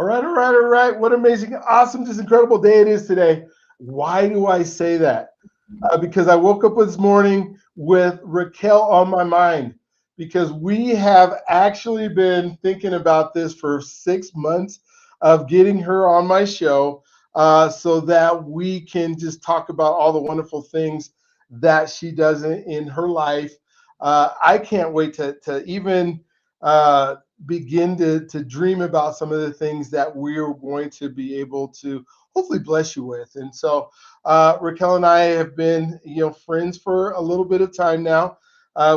All right, all right, all right. What amazing, awesome, just incredible day it is today. Why do I say that? Because I woke up this morning with Raquel on my mind because we have actually been thinking about this for 6 months of getting her on my show so that we can just talk about all the wonderful things that she does in her life. I can't wait to even begin to dream about some of the things that we're going to be able to hopefully bless you with. And so Raquel and I have been, friends for a little bit of time now.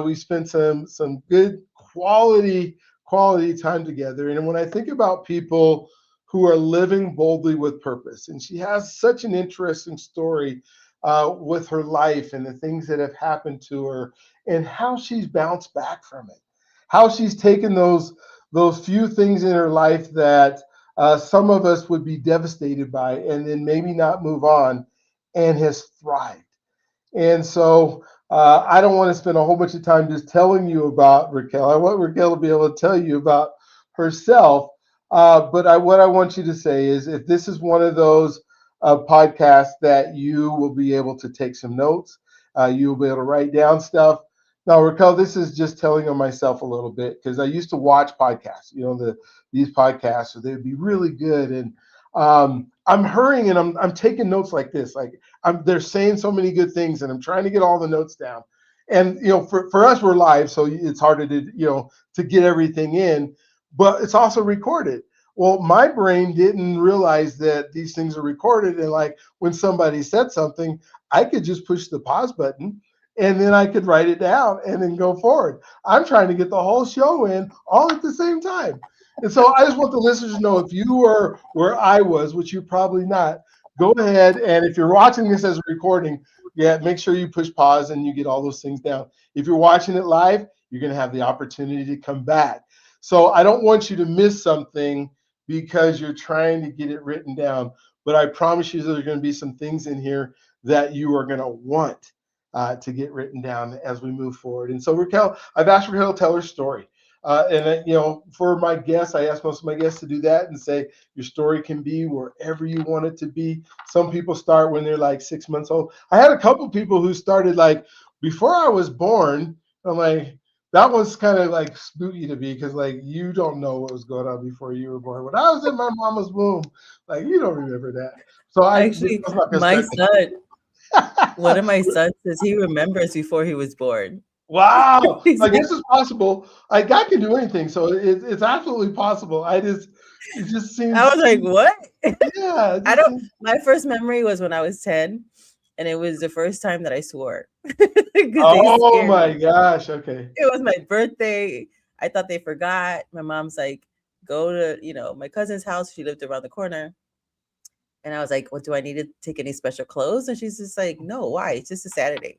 We spent some good quality time together. And when I think about people who are living boldly with purpose, and she has such an interesting story with her life and the things that have happened to her, and how she's bounced back from it, how she's taken those few things in her life that some of us would be devastated by, and then maybe not move on, and has thrived. And so I don't want to spend a whole bunch of time just telling you about Raquel. I want Raquel to be able to tell you about herself. What I want you to say is if this is one of those podcasts that you will be able to take some notes, you will be able to write down stuff. Now, Raquel, this is just telling on myself a little bit because I used to watch podcasts, these podcasts, so they'd be really good. And I'm hurrying and I'm taking notes like this. Like they're saying so many good things and I'm trying to get all the notes down. And for us, we're live, so it's harder to get everything in, but it's also recorded. Well, my brain didn't realize that these things are recorded. And like when somebody said something, I could just push the pause button and then I could write it down and then go forward. I'm trying to get the whole show in all at the same time. And so I just want the listeners to know if you were where I was, which you're probably not, go ahead. And if you're watching this as a recording, make sure you push pause and you get all those things down. If you're watching it live, you're going to have the opportunity to come back. So I don't want you to miss something because you're trying to get it written down. But I promise you there are going to be some things in here that you are going to want to get written down as we move forward. And so Raquel, I've asked Raquel to tell her story. For my guests, I ask most of my guests to do that and say your story can be wherever you want it to be. Some people start when they're like 6 months old. I had a couple people who started like before I was born. I'm like, that was kind of like spooky to me because like you don't know what was going on before you were born. When I was in my mama's womb, like you don't remember that. So Actually, my son, one of my sons says he remembers before he was born. Wow, He's I like, guess it's possible. Like God can do anything, so it's absolutely possible. It just I seems, was like, what? yeah, it I just don't. seems. My first memory was when I was 10, and it was the first time that I swore because they Oh scared my me. gosh. Okay. It was my birthday. I thought they forgot. My mom's like, go to my cousin's house. She lived around the corner. And I was like, "What do I need to take any special clothes?" And she's just like, "No, why? It's just a Saturday."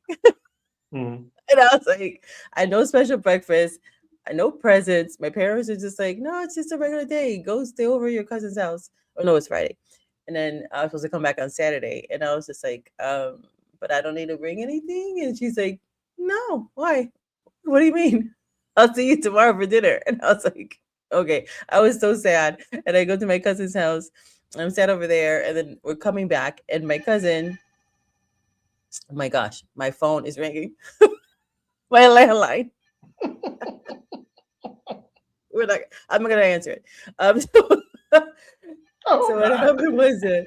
Mhm. And I was like, "I know special breakfast. I know presents." My parents are just like, "No, it's just a regular day. Go stay over at your cousin's house." Oh no, it's Friday. And then I was supposed to come back on Saturday. And I was just like, but I don't need to bring anything. And she's like, "No, why? What do you mean? I'll see you tomorrow for dinner." And I was like, okay. I was so sad. And I go to my cousin's house. I'm sat over there, and then we're coming back, and my cousin, oh my gosh, my phone is ringing. My landline. I'm not gonna answer it. So, Oh so what God. happened was that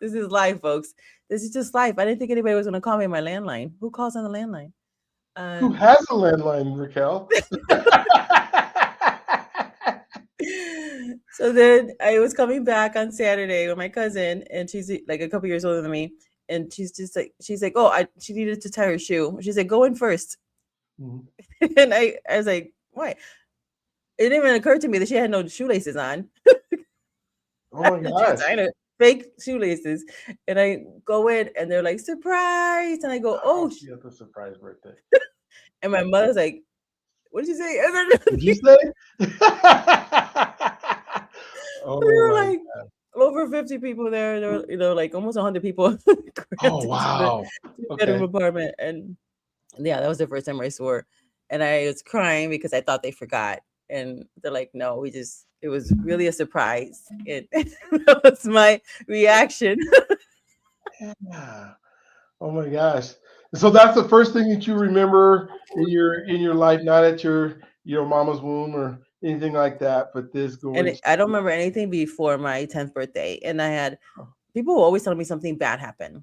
this is life, folks. This is just life. I didn't think anybody was gonna call me on my landline. Who calls on the landline? Who Um, has a landline, Raquel? so then I was coming back on Saturday with my cousin, and she's like a couple years older than me, and she's like, oh, she needed to tie her shoe. She's like, go in first, Mhm. and I was like, why? It didn't even occur to me that she had no shoelaces on. Oh my She was gosh. tying her fake shoelaces, and I go in, and they're like, surprise, and I go, Oh, oh, she has a surprise birthday. and my mother's like, what did you say? And then What'd you say? there Oh were my. like over 50 people there. There were, like almost 100 people crammed Oh into the wow. bedroom Okay. apartment. And yeah, that was the first time I swore. And I was crying because I thought they forgot. And they're like, no, It was really a surprise. It that was my reaction. Yeah. Oh my gosh. So that's the first thing that you remember in your life, not at your mama's womb or anything like that, but this And going. I don't remember anything before my 10th birthday. And I had people were always telling me something bad happened.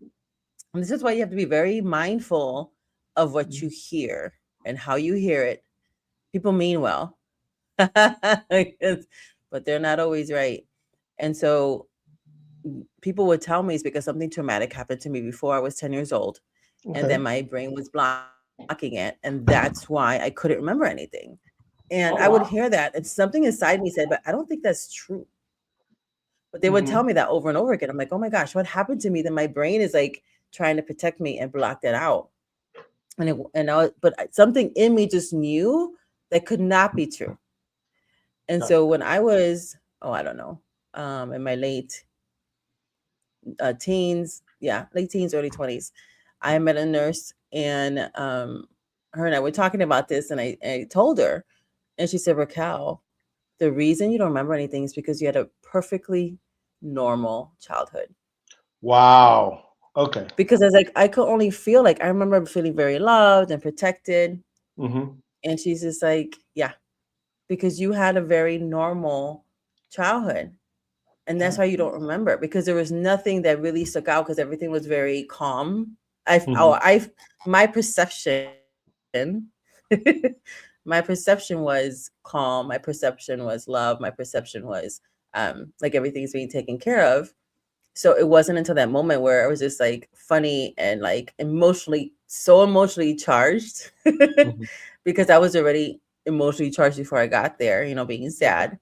And this is why you have to be very mindful of what you hear and how you hear it. People mean well, but they're not always right. And so people would tell me it's because something traumatic happened to me before I was 10 years old. And Okay. then my brain was blocking it. And that's why I couldn't remember anything. And I would Oh hear wow. that. And something inside me said, but I don't think that's true. But they would tell Hmm. me that over and over again. I'm like, oh my gosh, what happened to me? Then my brain is like trying to protect me and block that out. But something in me just knew that could not be true. And so Gotcha. when I was, oh, I don't know, in my late teens, yeah, late teens, early 20s, I met a nurse, and her and I were talking about this, and I told her, and she said, Raquel, the reason you don't remember anything is because you had a perfectly normal childhood. Wow. Okay. Because I was like, I could only feel like I remember feeling very loved and protected. Hmm. And she's just like, yeah, because you had a very normal childhood. And that's Yeah. why you don't remember, because there was nothing that really stuck out because everything was very calm. Hmm. My perception, my perception was calm. My perception was love. My perception was like everything's being taken care of. So it wasn't until that moment where it was just like funny and like so emotionally charged Hmm. because I was already emotionally charged before I got there, being sad.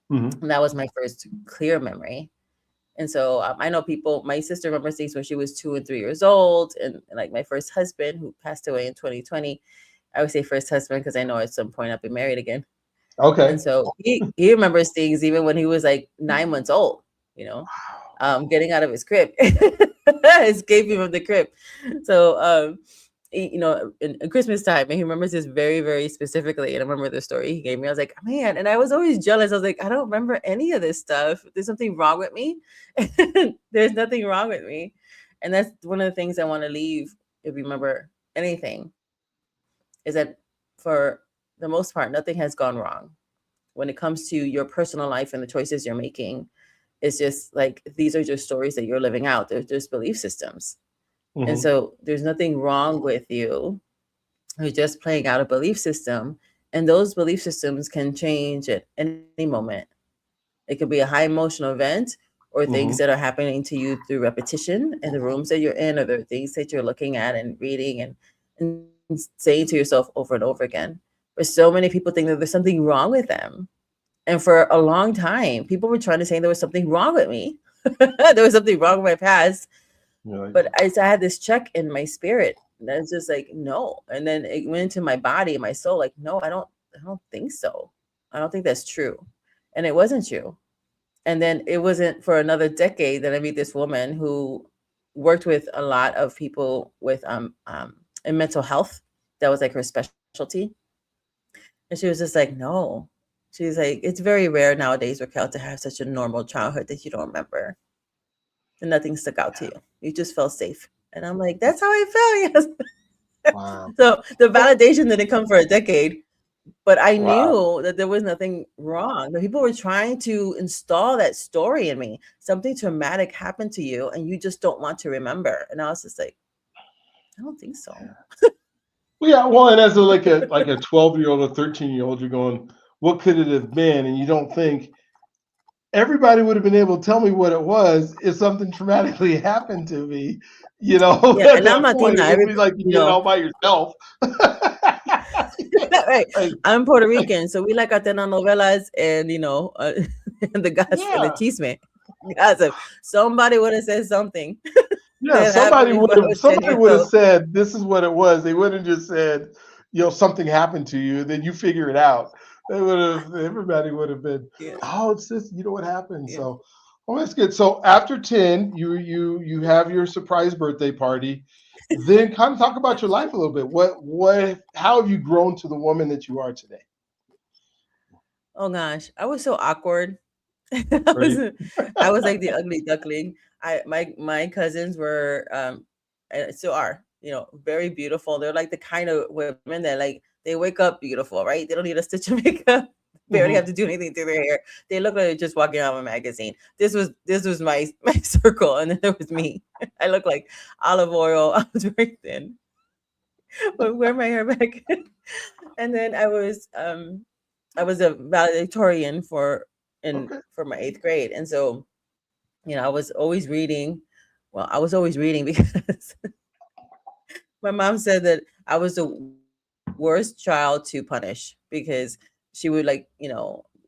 Hmm. And that was my first clear memory. And so I know my sister remembers things when she was 2 and 3 years old. And like my first husband, who passed away in 2020, I would say first husband because I know at some point I'll be married again. And Okay. so he remembers things even when he was like 9 months old, you know, getting out of his crib, escaping from the crib. So, in Christmas time, and he remembers this very, very specifically. And I remember the story he gave me. I was like, man, and I was always jealous. I was like, I don't remember any of this stuff. There's something wrong with me. There's nothing wrong with me. And that's one of the things I want to leave. If you remember anything, is that for the most part, nothing has gone wrong when it comes to your personal life and the choices you're making. It's just like these are just stories that you're living out. They're just belief systems. And Hmm. so there's nothing wrong with you. You're just playing out a belief system. And those belief systems can change at any moment. It could be a high emotional event or things that Hmm. are happening to you through repetition in the rooms that you're in, or the things that you're looking at and reading and saying to yourself over and over again. But so many people think that there's something wrong with them. And for a long time, people were trying to say there was something wrong with me. There was something wrong with my past. You're like, But I had this check in my spirit. And I was just like, no. And then it went into my body and my soul, like, no, I don't think so. I don't think that's true. And it wasn't true. And then it wasn't for another decade that I meet this woman who worked with a lot of people with in mental health. That was like her specialty. And she was just like, no. She's like, it's very rare nowadays, Raquel, to have such a normal childhood that you don't remember and nothing stuck out to you. You just felt safe. And I'm like, that's how I felt. Yes. wow. So the Oh, validation didn't come for a decade, but I wow. knew that there was nothing wrong. The people were trying to install that story in me. Something traumatic happened to you and you just don't want to remember. And I was just like, I don't think so. Well, yeah. Well, and as a 12-year-old or 13-year-old, you're going, what could it have been? And you don't think everybody would have been able to tell me what it was if something traumatically happened to me. Yeah. At And I'm that point, Latina. it wouldn't be like you did it all by yourself. Right. Like, I'm Puerto Rican. So we like our telenovelas and, and the gossip and the yeah. chisme. Gossip. Somebody would have said something Yeah, that happened before I was 10 somebody years would have old. said this is what it was. They wouldn't have just said, something happened to you, then you figure it out. Everybody would have been, Yeah. oh, it's this, what happened. Yeah. So, oh, that's good. So after 10, you have your surprise birthday party. Then kind of talk about your life a little bit. How have you grown to the woman that you are today? Oh gosh, I was so awkward. I Were was you? I was like the ugly duckling. My cousins were and still are, very beautiful. They're like the kind of women that like they wake up beautiful, right? They don't need a stitch of makeup. Barely have to Mhm. do anything to their hair. They look like they're just walking out of a magazine. This was my circle, and then there was me. I look like olive oil. I was very thin, but wear my hair back. And then I was a valedictorian Okay. for my eighth grade, and so I was always reading. Well, I was always reading because my mom said that I was the worst child to punish because she would they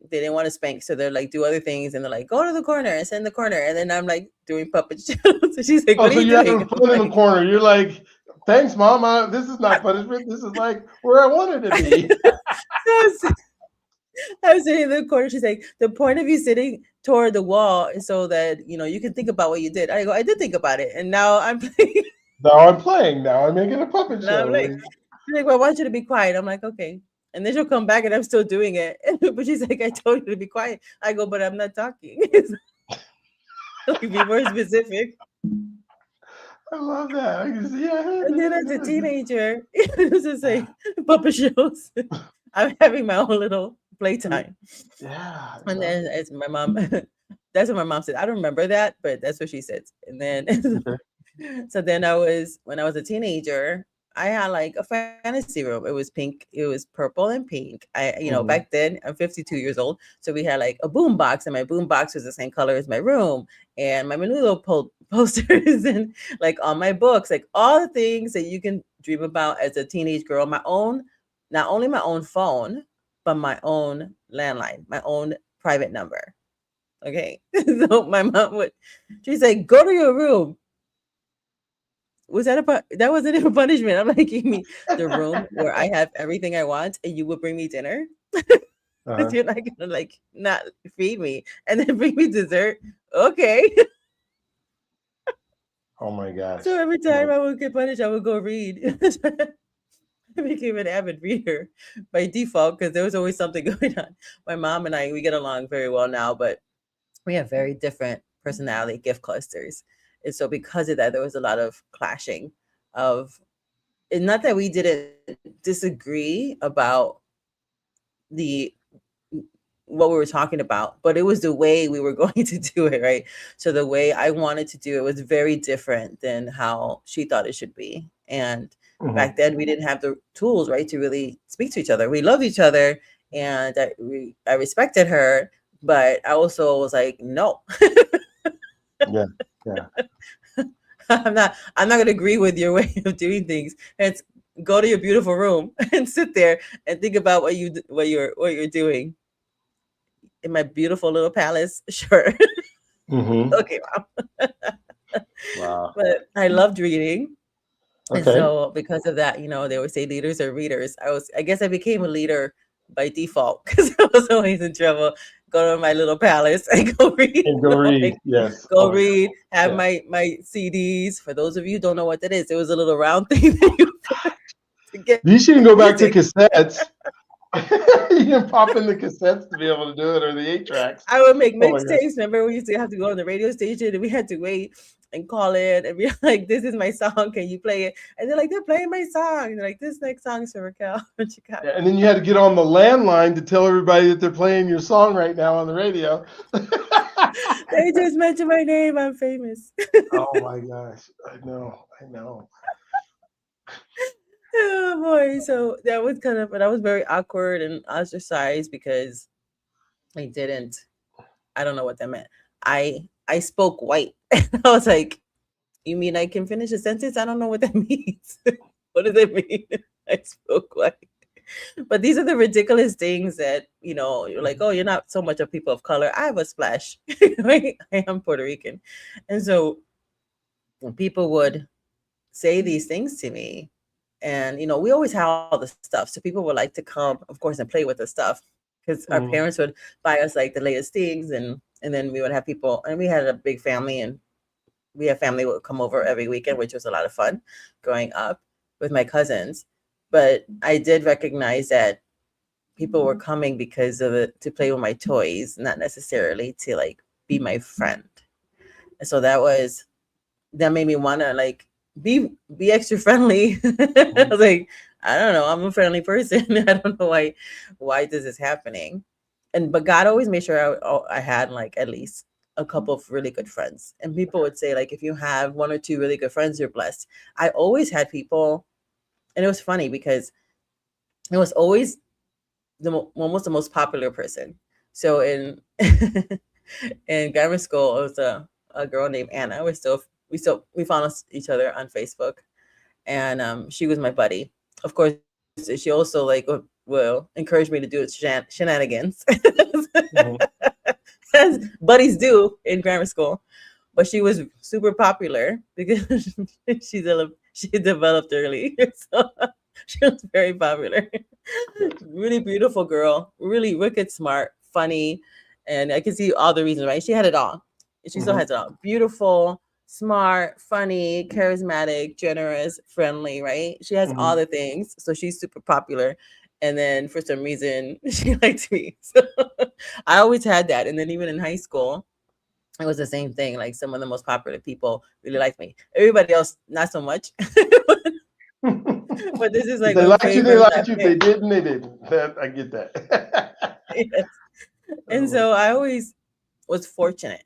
didn't want to spank, so they're like do other things, and they're like go to the corner and sit in the corner, and then I'm like doing puppet shows. So she's like, Oh, "What are so you you're doing?" having I'm fun in the like, corner. You're like, thanks, mom. This is not punishment. This is like where I wanted to be. so I was sitting in the corner. She's like, the point of you sitting toward the wall is so that you can think about what you did. I go, I did think about it, and now I'm playing. Now I'm playing. Now I'm making a puppet And I'm show. like, she's like, well, I want you to be quiet. I'm like, okay. And then she'll come back, and I'm still doing it. But she's like, I told you to be quiet. I go, but I'm not talking. Like, be more specific. I love that. I can see. And then as a Yeah. teenager, it was just like puppet shows. I'm having my own little playtime. Yeah, I And love then as my mom, that's what my mom said. I don't remember that, but that's what she said. And then, it. so then when I was a teenager, I had like a fantasy room. It was pink, it was purple and pink. Back Mhm. then I'm 52 years old. So we had like a boom box, and my boom box was the same color as my room, and my Menudo posters, and like all my books, like all the things that you can dream about as a teenage girl. Not only my own phone, but my own landline, my own private number. Okay. So my mom she's like, go to your room. That wasn't even punishment. I'm like, give me the room where I have everything I want, and you will bring me dinner. Because Uh-huh. you're not gonna like not feed me and then bring me dessert. Okay. Oh my gosh. So every My, time I would get punished, I would go read. I became an avid reader by default because there was always something going on. My mom and I, we get along very well now, but we have very different personality gift clusters. And so because of that, there was a lot of clashing of, and not that we didn't disagree about the what we were talking about, but it was the way we were going to do it, right? So the way I wanted to do it was very different than how she thought it should be. And mhm. back then we didn't have the tools, right, to really speak to each other. We love each other, and I respected her, but I also was like, no. Yeah, yeah. I'm not gonna agree with your way of doing things. It's go to your beautiful room and sit there and think about what you're doing in my beautiful little palace. Sure. Hmm. Okay, mom. Wow. But I loved reading. And Okay. so because of that, they would say leaders are readers. I guess I became a leader by default because I was always in trouble. Go to my little palace and go read. And go read. Yes. Go Oh my God. read, have Yeah. my CDs. For those of you who don't know what that is, it was a little round thing that you put to get You shouldn't go back to music. cassettes. You can pop in the cassettes to be able to do it, or the 8 tracks. I would make Oh my God. mixtapes. Remember, we used to have to go on the radio station, and we had to wait and call it and be like, "This is my song. Can you play it?" And they're like, "They're playing my song." And they're like, "This next song is for Raquel from Chicago." Yeah, and then you had to get on the landline to tell everybody that they're playing your song right now on the radio. They just mentioned my name. I'm famous. Oh my gosh. I know. I know. Oh boy. So that was but I was very awkward and ostracized because I didn't. I don't know what that meant. I spoke white. I was like, "You mean I can finish a sentence? I don't know what that means. What does it mean?" I spoke white. But these are the ridiculous things that, you're like, oh, you're not so much of people of color. I have a splash. Right? I am Puerto Rican. And so when people would say these things to me, and, we always had all the stuff. So people would like to come, of course, and play with the stuff because our Mhm. parents would buy us like the latest things. And then we would have people, and we had a big family, and we had family would come over every weekend, which was a lot of fun growing up with my cousins. But I did recognize that people were coming because of it, to play with my toys, not necessarily to like be my friend. And so that made me want to like be extra friendly. I was like, I don't know, I'm a friendly person. I don't know why this is happening. And but God always made sure I had like at least a couple of really good friends. And people would say like, if you have one or two really good friends, you're blessed. I always had people, and it was funny because it was always almost the most popular person. So in in grammar school, it was a girl named Anna. We found each other on Facebook, and she was my buddy. Of course, she also like will encourage me to do shenanigans, as buddies do in grammar school. But she was super popular because she developed early, so she was very popular. Really beautiful girl, really wicked smart, funny, and I can see all the reasons, right? She had it all. She still has it all. Beautiful, smart, funny, charismatic, generous, friendly, right? She has all the things. So she's super popular. And then for some reason, she liked me. So I always had that. And then even in high school, it was the same thing. Like some of the most popular people really liked me. Everybody else, not so much. But this is If like they a liked you, they favor that liked you. If they didn't, they didn't. I get that. yes. And so I always was fortunate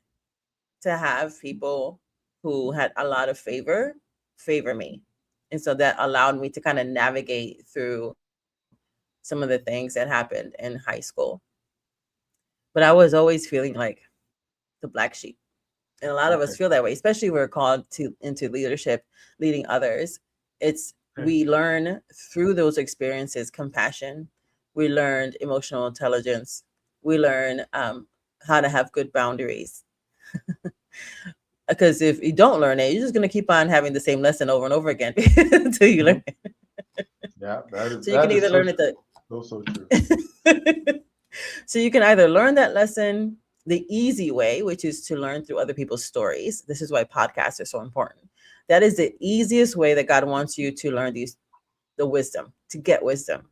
to have people who had a lot of favor me. And so that allowed me to kind of navigate through some of the things that happened in high school. But I was always feeling like the black sheep. And a lot of us feel that way, especially when we're called to into leadership, leading others. It's we learn through those experiences compassion. We learned emotional intelligence. We learn how to have good boundaries. Because if you don't learn it, you're just going to keep on having the same lesson over and over again until you learn it. Yeah, So you can either learn it so true. So you can either learn that lesson the easy way, which is to learn through other people's stories. This is why podcasts are so important. That is the easiest way that God wants you to learn the wisdom, to get wisdom,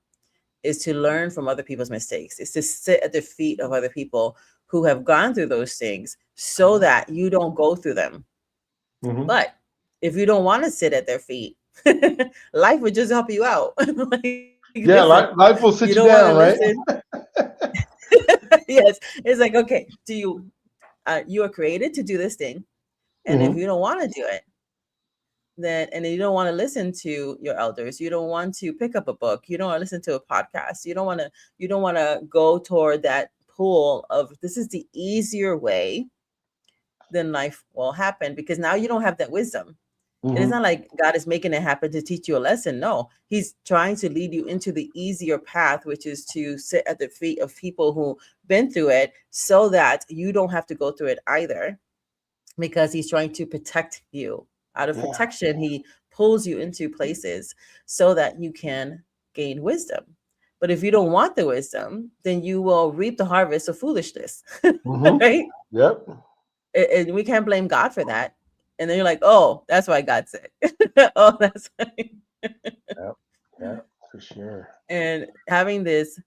is to learn from other people's mistakes. Is to sit at the feet of other people who have gone through those things so that you don't go through them. But if you don't want to sit at their feet, life would just help you out. Like, yeah, listen, life will sit you you don't want to down, right? listen. Yes, it's like, okay, do you are created to do this thing, and if you don't want to do it, then and you don't want to listen to your elders, you don't want to pick up a book, you don't want to listen to a podcast, you don't want to go toward that pool of this is the easier way, then life will happen because now you don't have that wisdom. It is not like God is making it happen to teach you a lesson. No, he's trying to lead you into the easier path, which is to sit at the feet of people who've been through it so that you don't have to go through it either, because he's trying to protect you. Out of protection, he pulls you into places so that you can gain wisdom. But if you don't want the wisdom, then you will reap the harvest of foolishness, right? Yep. And we can't blame God for that. And then you're like, oh, that's why God said. Oh, that's why. Yeah, for sure. And having this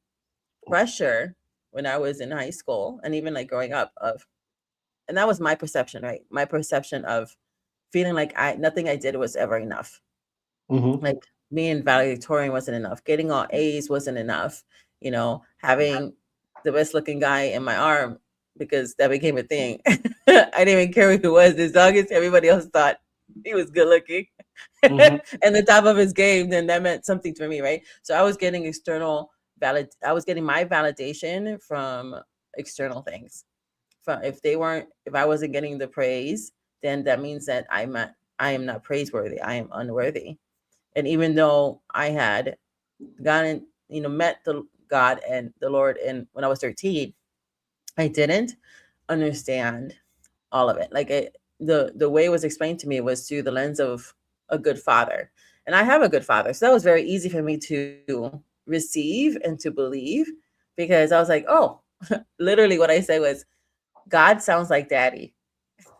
pressure when I was in high school and even like growing up and that was my perception, right? My perception of feeling like nothing I did was ever enough. Like being valedictorian wasn't enough. Getting all A's wasn't enough. Having the best looking guy in my arm, because that became a thing. I didn't even care who he was, as long as everybody else thought he was good looking and the top of his game, then that meant something for me, right? So I was getting I was getting my validation from external things. If I wasn't getting the praise, then that means that I am not praiseworthy. I am unworthy. And even though I had gotten, met the God and the Lord, and when I was 13, I didn't understand all of it. Like the way it was explained to me was through the lens of a good father, and I have a good father, so that was very easy for me to receive and to believe, because I was like, oh, literally what I said was, God sounds like daddy.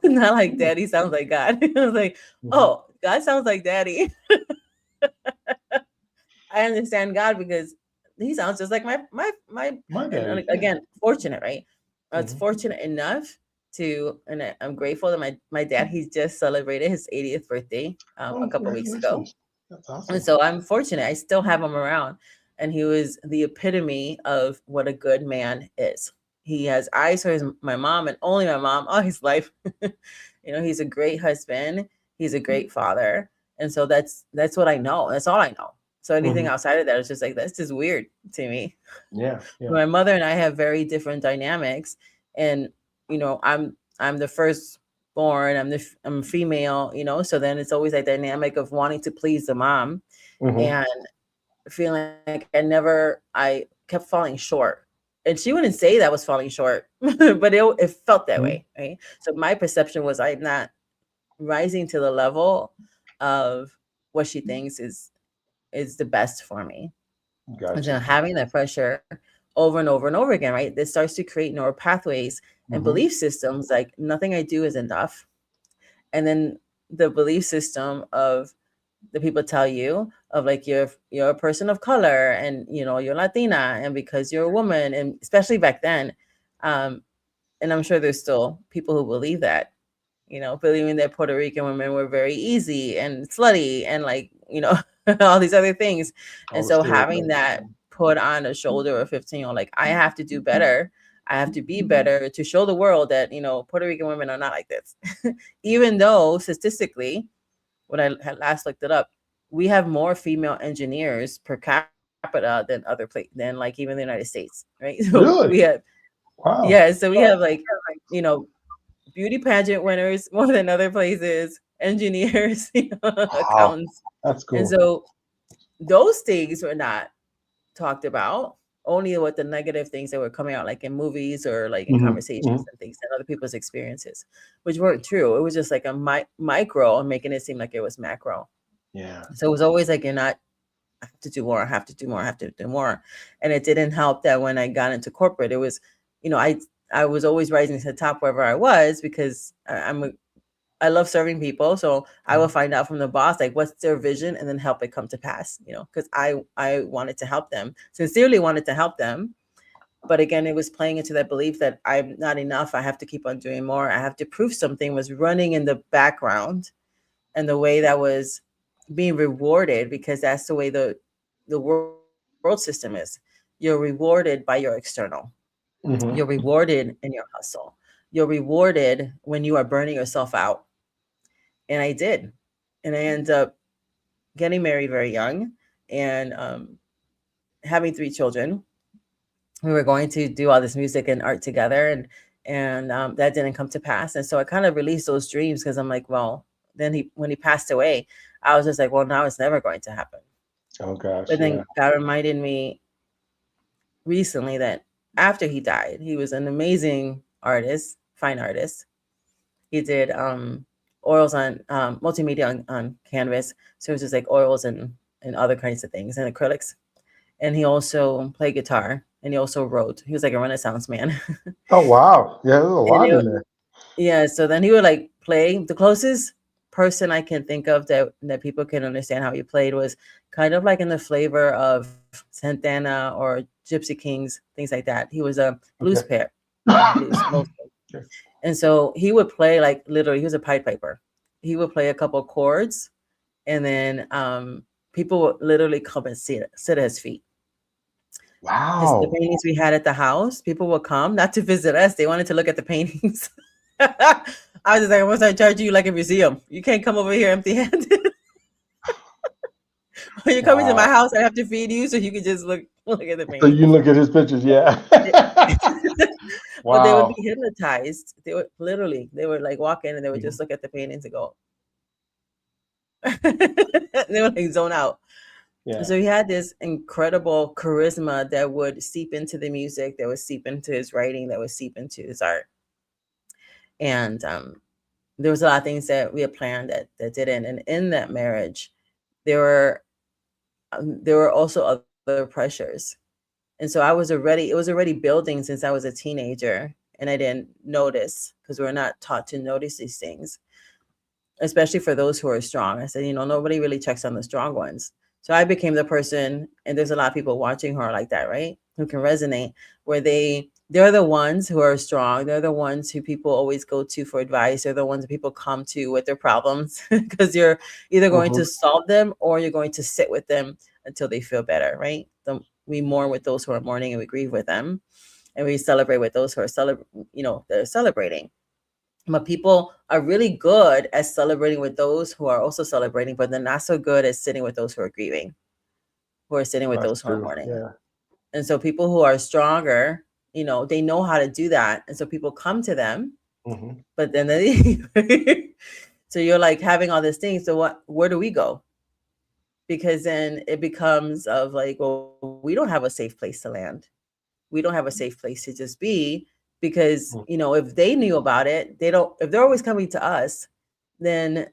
Not like daddy sounds like God. I was like, oh, God sounds like daddy. I understand God because he sounds just like my My and daddy. Yeah. again, fortunate, right? It's Mhm. fortunate enough to, and I'm grateful that my dad, he just celebrated his 80th birthday a Oh, couple weeks ago. congratulations. That's And awesome. so I'm fortunate. I still have him around. And he was the epitome of what a good man is. He has eyes for my mom and only my mom all his life. He's a great husband. He's a great father. And so that's what I know. That's all I know. So anything Mhm. outside of that is just like, that's just weird to me. Yeah. Yeah. My mother and I have very different dynamics. And, I'm the first born, I'm female, so then it's always that dynamic of wanting to please the mom Mhm. and feeling like I kept falling short. And she wouldn't say that was falling short, but it felt that Mhm. way, right? So my perception was I'm not rising to the level of what she thinks is the best for me. And Gotcha. so having that pressure over and over and over again, right? This starts to create neural pathways and Mhm. belief systems like nothing I do is enough. And then the belief system of the people tell you of like you're a person of color and you're Latina and because you're a woman, and especially back then, um, and I'm sure there's still people who believe that, believing that Puerto Rican women were very easy and slutty and like, all these other things. And All the so having stereotypes. that put on a shoulder of 15-year-old, like I have to do better. I have to be better to show the world that, Puerto Rican women are not like this. Even though statistically, when I had last looked it up, we have more female engineers per capita than than like even the United States, right? So we Really? have, Wow. yeah, so we have like, you know, beauty pageant winners more than other places, engineers, Wow. accountants. That's And cool. so those things were not talked about, only what the negative things that were coming out, like in movies or like in Mhm. conversations Mhm. and things and other people's experiences, which weren't true. It was just like a micro and making it seem like it was macro. Yeah. So it was always like, you're not, I have to do more, I have to do more, I have to do more. And it didn't help that when I got into corporate, it was, I was always rising to the top wherever I was because I love serving people. So I will Mhm. find out from the boss, like what's their vision and then help it come to pass, because I wanted to help them, sincerely wanted to help them. But again, it was playing into that belief that I'm not enough. I have to keep on doing more. I have to prove something was running in the background, and the way that was being rewarded, because that's the way the world system is. You're rewarded by your external. You're Mhm. rewarded in your hustle. You're rewarded when you are burning yourself out. And I did. And I ended up getting married very young and having 3 children. We were going to do all this music and art together, and that didn't come to pass. And so I kind of released those dreams because I'm like, well, then when he passed away, I was just like, well, now it's never going to happen. Oh gosh. But Yeah. then God reminded me recently that after he died, he was an amazing artist, fine artist. He did oils on multimedia on canvas. So it was just like oils and other kinds of things and acrylics. And he also played guitar and he also wrote. He was like a Renaissance man. Oh wow. Yeah. There's a And lot in there. yeah, so then he would like play. The closest person I can think of that people can understand how he played was kind of like in the flavor of Santana or Gypsy Kings, things like that. He was a blues Okay. pair, blues mostly. Okay. And so he would play like literally, he was a Pied Piper. He would play a couple chords, and then people would literally come and sit at his feet. The Wow. paintings we had at the house, people would come not to visit us. They wanted to look at the paintings. I was just like, I'm gonna start charging you like a museum. You can't come over here empty-handed. When you're coming to my Wow. house, I have to feed you so you can just look at the So you paintings. look at his pictures. Yeah. But they would Wow. be hypnotized. They would literally, they would like walk in and they would Mhm. just look at the paintings and go, they would like zone out. Yeah. So he had this incredible charisma that would seep into the music, that would seep into his writing, that would seep into his art. And there was a lot of things that we had planned that didn't. And in that marriage, there were also other pressures. And so it was already building since I was a teenager, and I didn't notice because we're not taught to notice these things, especially for those who are strong. I said, nobody really checks on the strong ones. So I became the person, and there's a lot of people watching her like that, right? Who can resonate, where they're the ones who are strong. They're the ones who people always go to for advice. They're the ones that people come to with their problems because you're either going to solve them or you're going to sit with them until they feel better, right? We mourn with those who are mourning, and we grieve with them, and we celebrate with those who are they're celebrating. But people are really good at celebrating with those who are also celebrating, but they're not so good at sitting with those who are grieving, who are sitting with those who are mourning. Yeah. And so people who are stronger, they know how to do that. And so people come to them, but then so you're like having all these things. So where do we go? Because then it becomes of like, well, we don't have a safe place to land. We don't have a safe place to just be, because, if they knew about it, if they're always coming to us, then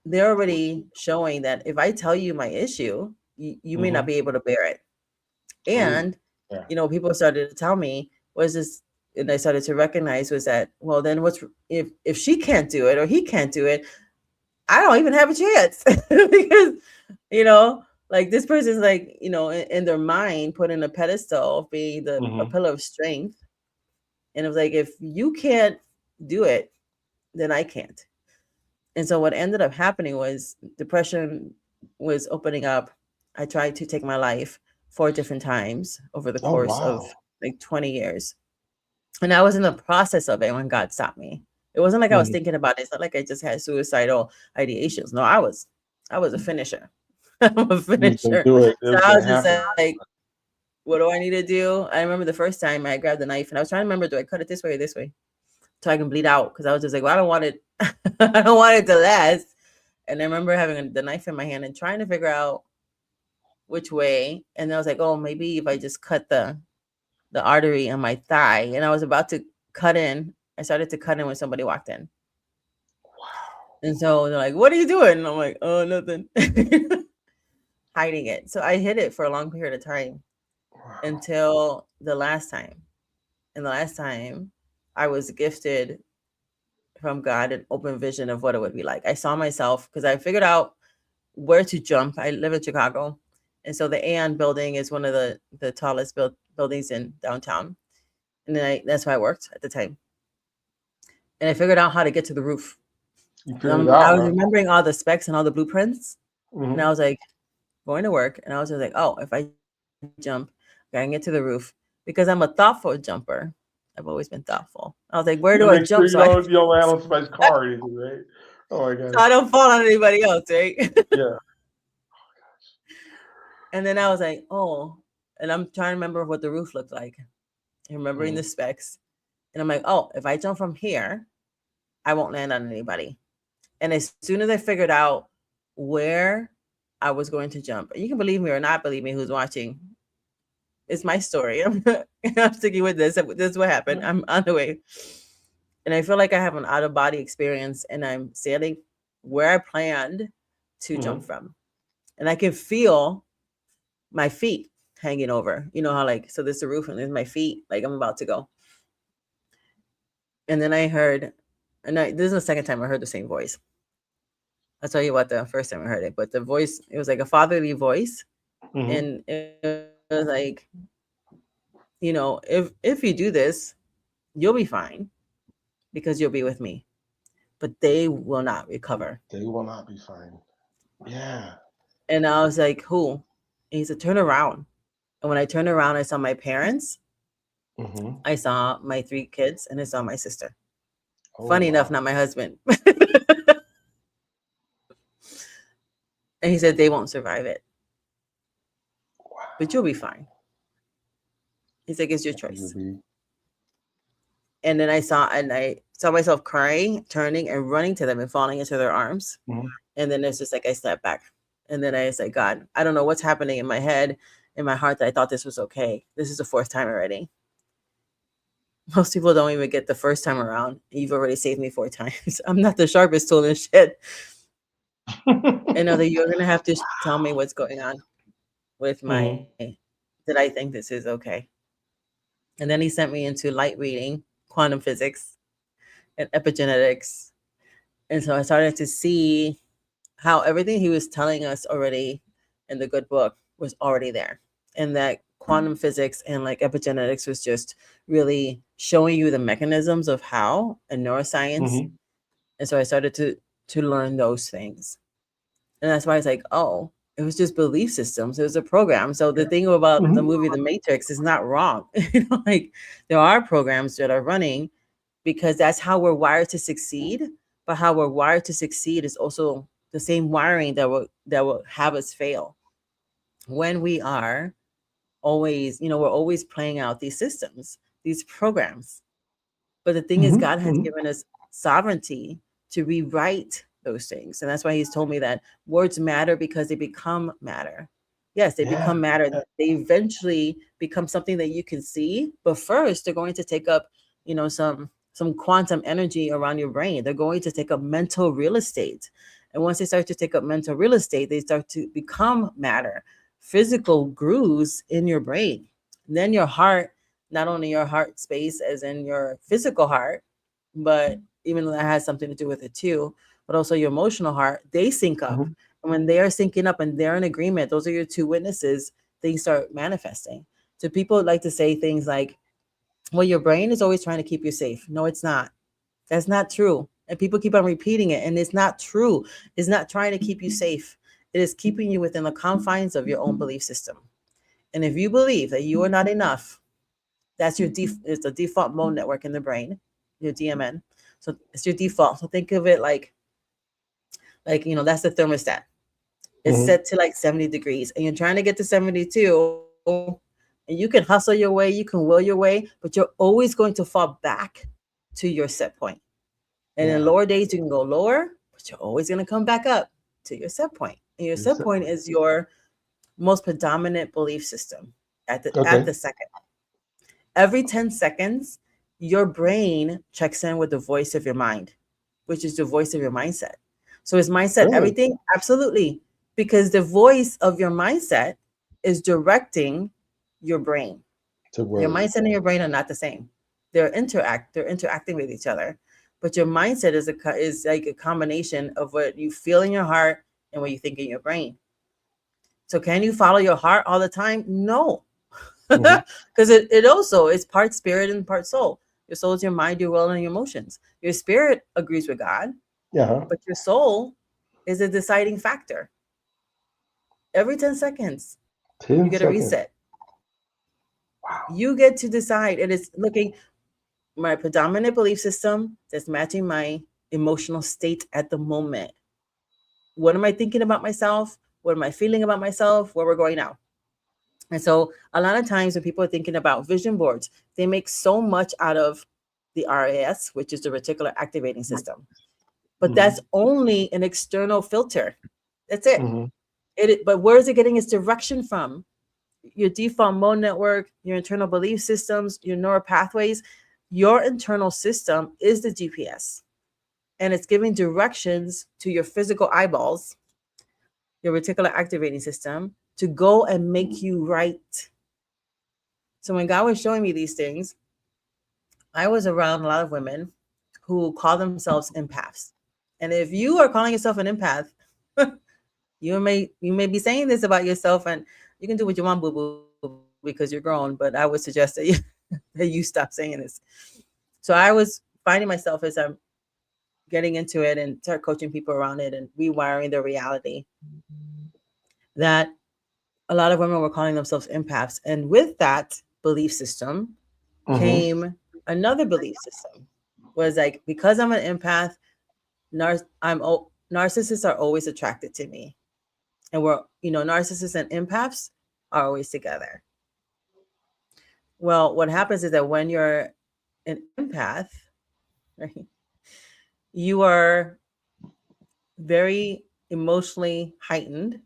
they're already showing that if I tell you my issue, you may not be able to bear it. And, people started to tell me was this, and I started to recognize was that, well, then if she can't do it or he can't do it, I don't even have a chance because, like this person's like, in their mind, put in a pedestal of being a pillar of strength. And it was like, if you can't do it, then I can't. And so what ended up happening was depression was opening up. I tried to take my life 4 different times over the course of like 20 years. And I was in the process of it when God stopped me. It wasn't like I was thinking about it. It's not like I just had suicidal ideations. No, I was a finisher. I'm a finisher. So I was just like, what do I need to do? I remember the first time I grabbed the knife and I was trying to remember, do I cut it this way or this way so I can bleed out? Because I was just like, well, I don't want it. I don't want it to last. And I remember having the knife in my hand and trying to figure out which way. And I was like, oh, maybe if I just cut the artery on my thigh. And I was about to cut in. I started to cut in when somebody walked in. Wow. And so they're like, what are you doing? And I'm like, oh, nothing. Hiding it. So I hid it for a long period of time until the last time. And the last time I was gifted from God an open vision of what it would be like. I saw myself because I figured out where to jump. I live in Chicago. And so the Aon building is one of the tallest buildings in downtown. And then that's where I worked at the time. And I figured out how to get to the roof. I was remembering all the specs and all the blueprints. And I was like going to work. And I was just like, oh, if I jump, I can get to the roof. Because I'm a thoughtful jumper. I've always been thoughtful. I was like, where do I jump? So you don't land on somebody's car or anything, right? Oh my God. So I don't fall on anybody else, right? Yeah. And then I was like, oh, and I'm trying to remember what the roof looked like. I'm remembering the specs. And I'm like, oh, if I jump from here, I won't land on anybody. And as soon as I figured out where I was going to jump, and you can believe me or not believe me who's watching, it's my story. I'm sticking with this. This is what happened. I'm on the way. And I feel like I have an out-of-body experience, and I'm sailing where I planned to jump from. And I can feel my feet hanging over. You know how so there's the roof and there's my feet, like I'm about to go. And then I heard, this is the second time I heard the same voice. I'll tell you what, the first time I heard it, but the voice, it was like a fatherly voice. And it was like, if you do this, you'll be fine because you'll be with me, but they will not recover. They will not be fine. Yeah. And I was like, who? And he said, turn around. And when I turned around, I saw my parents. I saw my 3 kids, and I saw my sister. Funny enough, not my husband. And he said, they won't survive it. Wow. But you'll be fine. He's like, it's your choice. And then I saw myself crying, turning and running to them and falling into their arms. And then it's just like, I stepped back. And then I was like, God, I don't know what's happening in my head, in my heart, that I thought this was okay. This is the 4th time already. Most people don't even get the first time around. You've already saved me 4 times. I'm not the sharpest tool in shit. And that you're going to have to tell me what's going on with that I think this is okay. And then he sent me into light reading, quantum physics, and epigenetics. And so I started to see how everything he was telling us already in the good book was already there. And that quantum physics and like epigenetics was just really showing you the mechanisms of how, and neuroscience. Mm-hmm. And so I started to learn those things. And that's why it's like, oh, it was just belief systems. It was a program. So the thing about the Mm-hmm. movie The Matrix is not wrong. Like there are programs that are running because that's how we're wired to succeed. But how we're wired to succeed is also the same wiring that will have us fail when we are always, we're always playing out these systems, these programs. But the thing is, God has Mm-hmm. given us sovereignty to rewrite those things. And that's why he's told me that words matter because they become matter. Yes, they Yeah. become matter. They eventually become something that you can see. But first, they're going to take up, some quantum energy around your brain. They're going to take up mental real estate. And once they start to take up mental real estate, they start to become matter, physical grooves in your brain. And then your heart, not only your heart space as in your physical heart, but even though that has something to do with it too, but also your emotional heart, they sync up. Mm-hmm. And when they are syncing up and they're in agreement, those are your two witnesses, things start manifesting. So people like to say things like, well, your brain is always trying to keep you safe. No, it's not. That's not true. And people keep on repeating it, and it's not true. It's not trying to keep you safe. It is keeping you within the confines of your own belief system. And if you believe that you are not enough, that's it's a default mode network in the brain, your DMN. So it's your default. So think of it like that's the thermostat. It's Mm-hmm. set to like 70 degrees, and you're trying to get to 72, and you can hustle your way, you can will your way, but you're always going to fall back to your set point. And in Yeah. lower days, you can go lower, but you're always going to come back up to your set point. And your set point is your most predominant belief system at Okay. the second. Every 10 seconds, your brain checks in with the voice of your mind, which is the voice of your mindset. So is mindset Really? everything? Absolutely. Because the voice of your mindset is directing your brain. To Your where? mindset and your brain are not the same. They're interacting with each other. But your mindset is like a combination of what you feel in your heart and what you think in your brain. So can you follow your heart all the time? No. Mm-hmm. Because it also is part spirit and part soul. Your soul is your mind, your will, and your emotions. Your spirit agrees with God, Yeah. but your soul is a deciding factor. Every 10 seconds, you 10 get a seconds. reset. Wow. You get to decide. It is looking my predominant belief system that's matching my emotional state at the moment. What am I thinking about myself? What am I feeling about myself? Where we're going now? And so a lot of times when people are thinking about vision boards, they make so much out of the RAS, which is the reticular activating system. But Mm-hmm. that's only an external filter. That's it. Mm-hmm. But where is it getting its direction from? Your default mode network, your internal belief systems, your neural pathways. Your internal system is the GPS, and it's giving directions to your physical eyeballs, your reticular activating system, to go and make you right. So when God was showing me these things, I was around a lot of women who call themselves empaths. And if you are calling yourself an empath, you may be saying this about yourself, and you can do what you want, boo boo, because you're grown. But I would suggest that that you stop saying this. So I was finding myself as I'm getting into it and start coaching people around it and rewiring their reality, that a lot of women were calling themselves empaths. And with that belief system Mm-hmm. came another belief system. Was like, because I'm an empath, narcissists are always attracted to me. And narcissists and empaths are always together. Well, what happens is that when you're an empath, right, you are very emotionally heightened,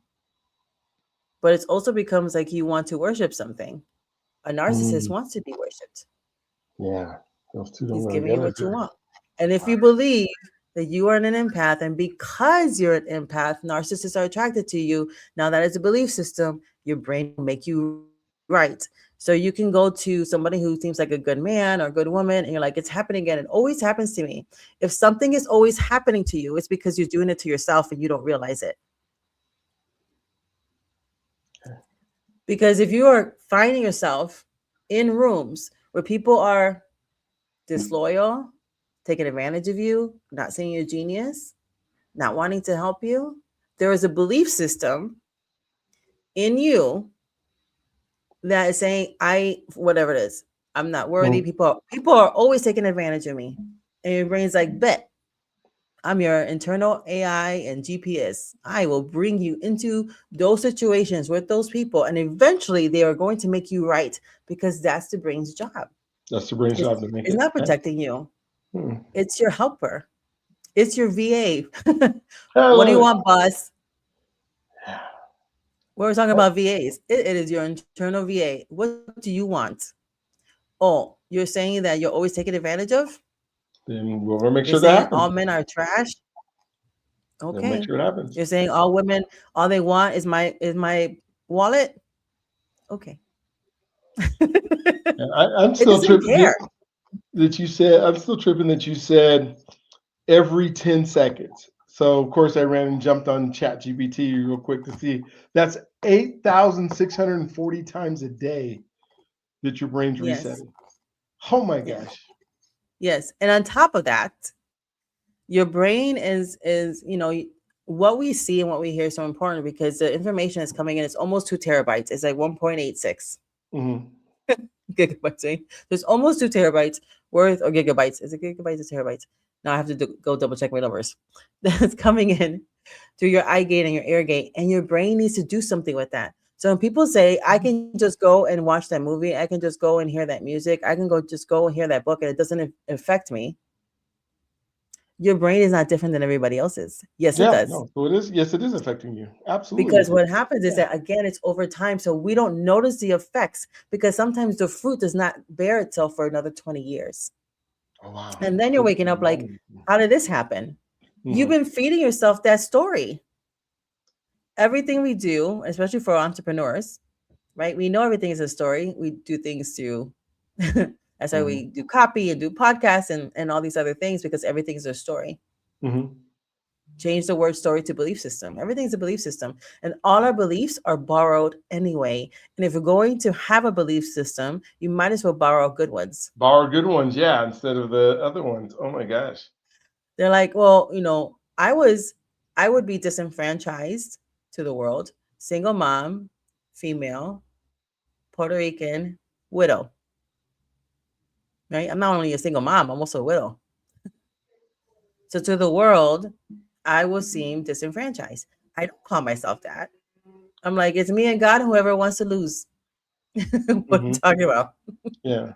but it also becomes like you want to worship something. A narcissist Mm. wants to be worshipped. Yeah. Those two don't He's go giving you together. what you want. And if you believe that you are an empath, and because you're an empath, narcissists are attracted to you, now that is a belief system, your brain will make you right. So you can go to somebody who seems like a good man or a good woman, and you're like, it's happening again. It always happens to me. If something is always happening to you, it's because you're doing it to yourself and you don't realize it. Because if you are finding yourself in rooms where people are disloyal, taking advantage of you, not seeing your genius, not wanting to help you, there is a belief system in you that is saying, whatever it is, I'm not worthy. Mm. People are always taking advantage of me. And your brain's like, bet I'm your internal AI and GPS. I will bring you into those situations with those people, and eventually they are going to make you right because that's the brain's job. That's the brain's It's, job to make it's it. not protecting you. Mm. It's your helper. It's your VA. I What do love you it. want, boss? We're talking about VAs. It is your internal VA. What do you want? Oh, you're saying that you're always taken advantage of? Then we'll make You're sure that saying happens. all men are trash? We'll make Okay. sure it happens. You're saying all women, all they want is my wallet? Okay. And I'm It still doesn't tripping care. that you said. I'm still tripping that you said every 10 seconds. So of course I ran and jumped on ChatGPT real quick to see that's 8,640 times a day that your brain's Yes. resetting. Oh my Yes. gosh. Yes. And on top of that, your brain is what we see and what we hear is so important because the information is coming in. It's almost 2 terabytes. It's like 1.86 Mm-hmm. gigabytes. Eh? There's almost 2 terabytes worth, or gigabytes. Is it gigabytes or terabytes? Now I have to go double check my numbers. That's coming in through your eye gate and your ear gate, and your brain needs to do something with that. So when people say, I can just go and watch that movie, I can just go and hear that music, I can go and hear that book, and it doesn't affect me, your brain is not different than everybody else's. Yes, it Yeah, does. no. So it is, yes, it is affecting you. Absolutely Because it is. what happens is Yeah. that, again, it's over time. So we don't notice the effects because sometimes the fruit does not bear itself for another 20 years. Oh wow. And then you're waking up like, how did this happen? You've Mm-hmm. been feeding yourself that story. Everything we do, especially for entrepreneurs, right? We know everything is a story. We do things to, that's why we do copy and do podcasts and all these other things, because everything is a story. Mm-hmm. Change the word story to belief system. Everything's a belief system. And all our beliefs are borrowed anyway. And if you're going to have a belief system, you might as well borrow good ones. Borrow good ones, yeah, instead of the other ones. Oh my gosh. They're like, well, I would be disenfranchised to the world, single mom, female, Puerto Rican, widow. Right? I'm not only a single mom, I'm also a widow. So to the world, I will seem disenfranchised. I don't call myself that. I'm like, it's me and God, whoever wants to lose. What I'm Mm-hmm. talking about. Yeah.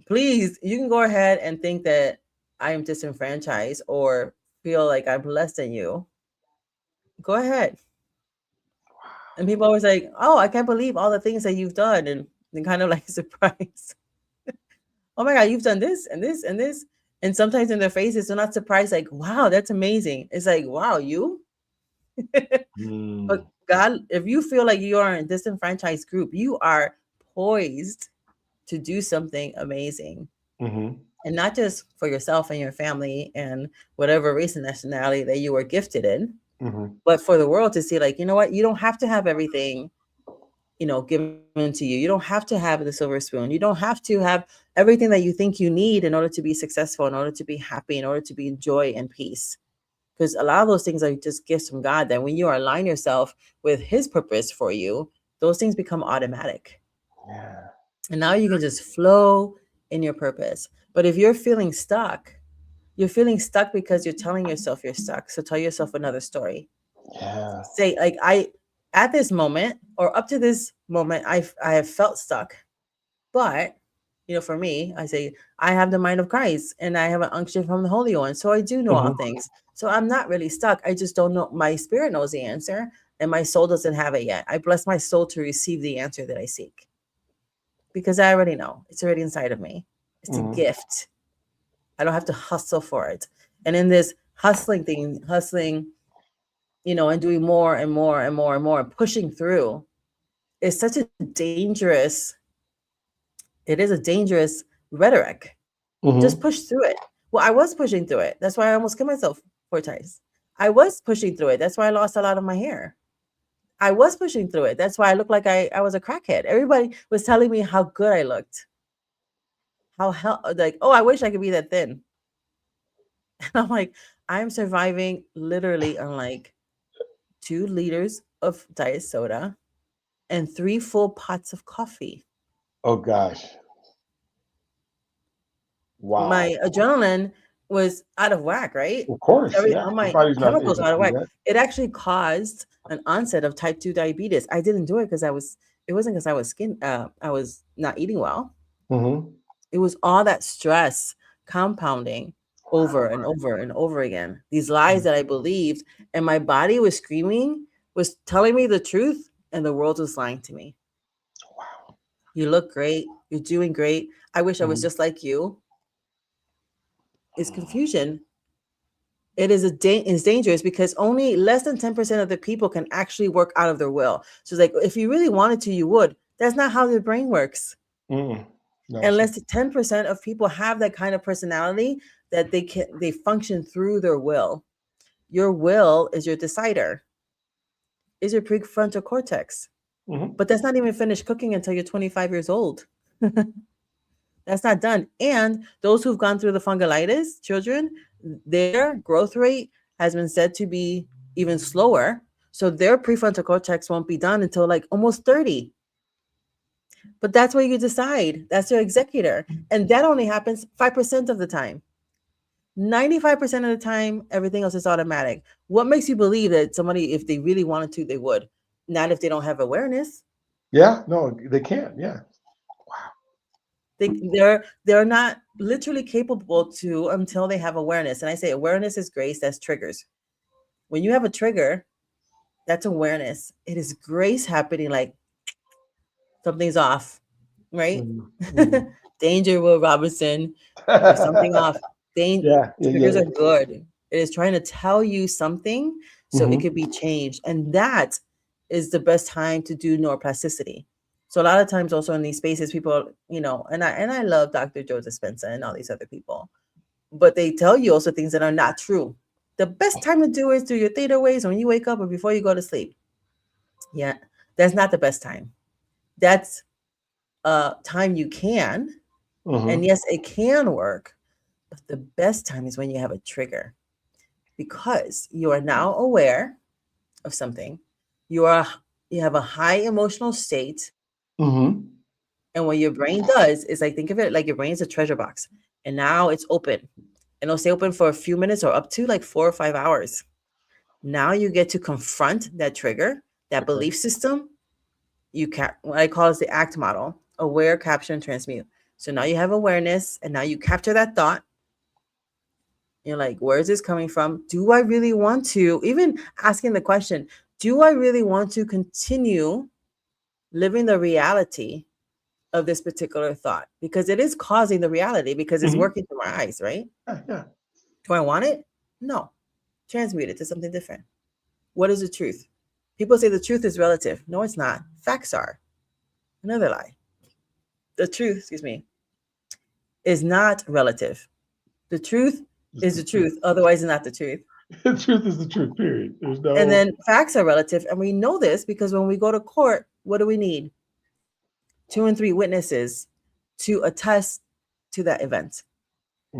Please, you can go ahead and think that I am disenfranchised or feel like I'm less than you. Go ahead. And people always like, oh, I can't believe all the things that you've done. And kind of like surprised. Oh my God, you've done this and this and this. And sometimes in their faces, they're not surprised, like, wow, that's amazing. It's like, wow, you? But Mm. God, if you feel like you are in a disenfranchised group, you are poised to do something amazing. Mm-hmm. And not just for yourself and your family and whatever race and nationality that you were gifted in, Mm-hmm. but for the world to see, like, you know what, you don't have to have everything, given to you. You don't have to have the silver spoon. You don't have to have everything that you think you need in order to be successful, in order to be happy, in order to be in joy and peace. Because a lot of those things are just gifts from God that when you align yourself with his purpose for you, those things become automatic. Yeah. And now you can just flow in your purpose. But if you're feeling stuck because you're telling yourself you're stuck. So tell yourself another story. Yeah. Say, like, at this moment or up to this moment, I have felt stuck. But, for me, I say, I have the mind of Christ and I have an unction from the Holy One. So I do know all Mm-hmm. things. So I'm not really stuck. I just don't know. My spirit knows the answer and my soul doesn't have it yet. I bless my soul to receive the answer that I seek because I already know. It's already inside of me. It's a Mm-hmm. gift. I don't have to hustle for it. And in this hustling, and doing more and more and more and more, pushing through, is such a dangerous, it is a dangerous rhetoric. Just Mm-hmm. push through it. Well, I was pushing through it. That's why I almost killed myself 4 times. I was pushing through it. That's why I lost a lot of my hair. I was pushing through it. That's why I looked like I was a crackhead. Everybody was telling me how good I looked. Like, oh, I wish I could be that thin. And I'm like, I'm surviving literally on like 2 liters of diet soda and 3 full pots of coffee. Oh gosh. Wow. My adrenaline was out of whack, right? Of course, yeah. All Your my body's not chemicals able are out to of do whack. that. It actually caused an onset of type 2 diabetes. I didn't do it because it wasn't because I was not eating well. Mm-hmm. It was all that stress compounding over Wow. and over and over again. These lies that I believed, and my body was screaming, was telling me the truth, and the world was lying to me. Wow. You look great. You're doing great. I wish I was Mhm. just like you. It's confusion. It is it's dangerous because only less than 10% of the people can actually work out of their will. So it's like if you really wanted to, you would. That's not how the brain works. Mm-mm. No, And sir. less than 10% of people have that kind of personality that they function through their will. Your will is your decider, is your prefrontal cortex. Mm-hmm. But that's not even finished cooking until you're 25 years old. That's not done. And those who've gone through the fungulitis, children, their growth rate has been said to be even slower. So their prefrontal cortex won't be done until like almost 30. But that's where you decide. That's your executor. And that only happens 5% of the time. 95% of the time, everything else is automatic. What makes you believe that somebody, if they really wanted to, they would? Not if they don't have awareness. Yeah, no, they can't. Yeah. They're not literally capable to until they have awareness. And I say awareness is grace, that's triggers. When you have a trigger, that's awareness. It is grace happening, like something's off, right? Mm-hmm. Danger, Will Robinson. There's something off. Yeah, yeah, Triggers yeah. are good. It is trying to tell you something so it Mm-hmm. could be changed. And that is the best time to do neuroplasticity. So a lot of times also in these spaces, people, and I love Dr. Joe Dispenza and all these other people, but they tell you also things that are not true. The best time to do is do your theta waves when you wake up or before you go to sleep. Yeah, that's not the best time. That's time you can. And Mm-hmm. yes, it can work, but the best time is when you have a trigger because you are now aware of something. You are you have a high emotional state, Mm-hmm. and what your brain does is like think of it like your brain is a treasure box, and now it's open, and it'll stay open for a few minutes or up to like 4 or 5 hours. Now you get to confront that trigger, that Okay. belief system. What I call is the ACT model: aware, capture, and transmute. So now you have awareness, and now you capture that thought. You're like, where is this coming from? Do I really want to? Even asking the question, do I really want to continue living the reality of this particular thought? Because it is causing the reality because it's Mm-hmm. working through my eyes, right? Yeah, yeah. Do I want it? No. Transmute it to something different. What is the truth? People say the truth is relative. No, it's not. Facts are. Another lie. The truth, excuse me, is not relative. The truth It's is the the truth. truth. Otherwise, it's not the truth. The truth is the truth, period. There's And no. then facts are relative. And we know this because when we go to court, what do we need? 2 and 3 witnesses to attest to that event.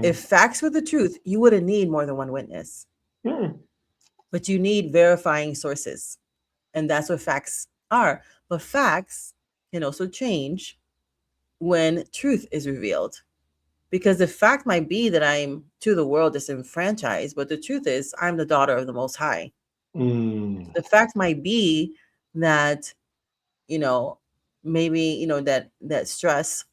If facts were the truth, you wouldn't need more than one witness, Mm-mm. but you need verifying sources. And that's what facts are. But facts can also change when truth is revealed. Because the fact might be that I'm to the world disenfranchised, but the truth is I'm the daughter of the Most High. Mm. The fact might be that, you know, maybe, that stress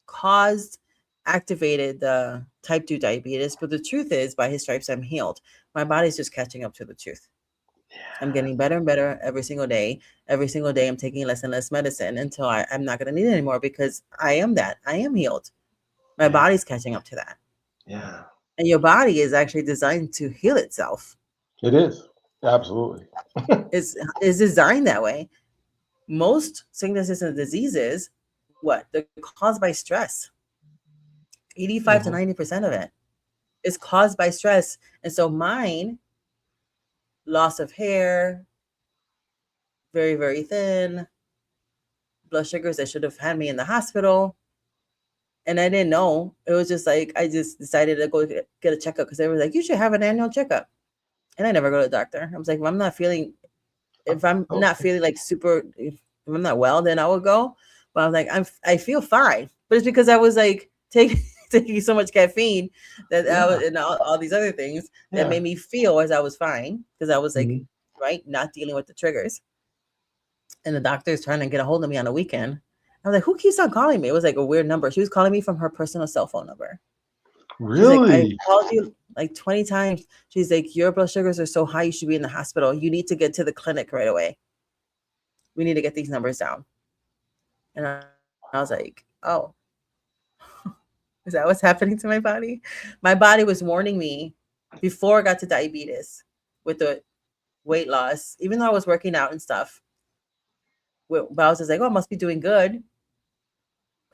caused, activated the type 2 diabetes, but the truth is by his stripes I'm healed. My body's just catching up to the truth. I'm getting better and better every single day. Every single day I'm taking less and less medicine until I'm not going to need it anymore because I am healed. My Yeah. body's catching up to that. Yeah. And your body is actually designed to heal itself. It is. Absolutely. It's designed that way. Most sicknesses and diseases, what? They're caused by stress. 85 to Mm-hmm. 90% of it is caused by stress. And so mine, loss of hair, very, very thin, blood sugars that should have had me in the hospital. And I didn't know. It was just like, I just decided to go get a checkup because they were like, you should have an annual checkup. And I never go to the doctor. I was like, if I'm not feeling like super, if I'm not well, then I will go. But I was like, I feel fine. But it's because I was like taking so much caffeine that I was, and all these other things that made me feel as I was fine, because I was like, right, not dealing with the triggers. And the doctor is trying to get a hold of me on a weekend. I was like, who keeps on calling me? It was like a weird number. She was calling me from her personal cell phone number. Really? She's like, I called you like 20 times. She's like, your blood sugars are so high, you should be in the hospital. You need to get to the clinic right away. We need to get these numbers down. And I was like, oh, is that what's happening to my body? My body was warning me before I got to diabetes with the weight loss, even though I was working out and stuff. But I was just like, oh, I must be doing good.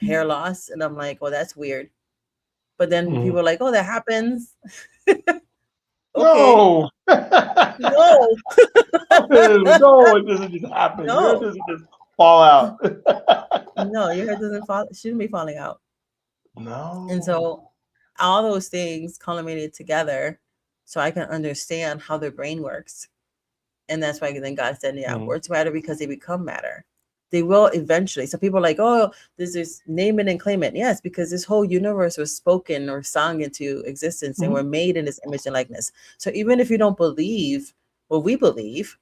Hair loss. And I'm like, well, that's weird. But then people are like, oh, that happens. Okay. No. No. No, it doesn't just happen. No. Your hair doesn't just fall out. No, your hair doesn't fall, shouldn't be falling out. No. And so all those things culminated together so I can understand how their brain works. And that's why then God said, yeah, words matter because they become matter. They will eventually. So people are like, oh, this is name it and claim it. Yes, because this whole universe was spoken or sung into existence and we're made in this image and likeness. So even if you don't believe what we believe,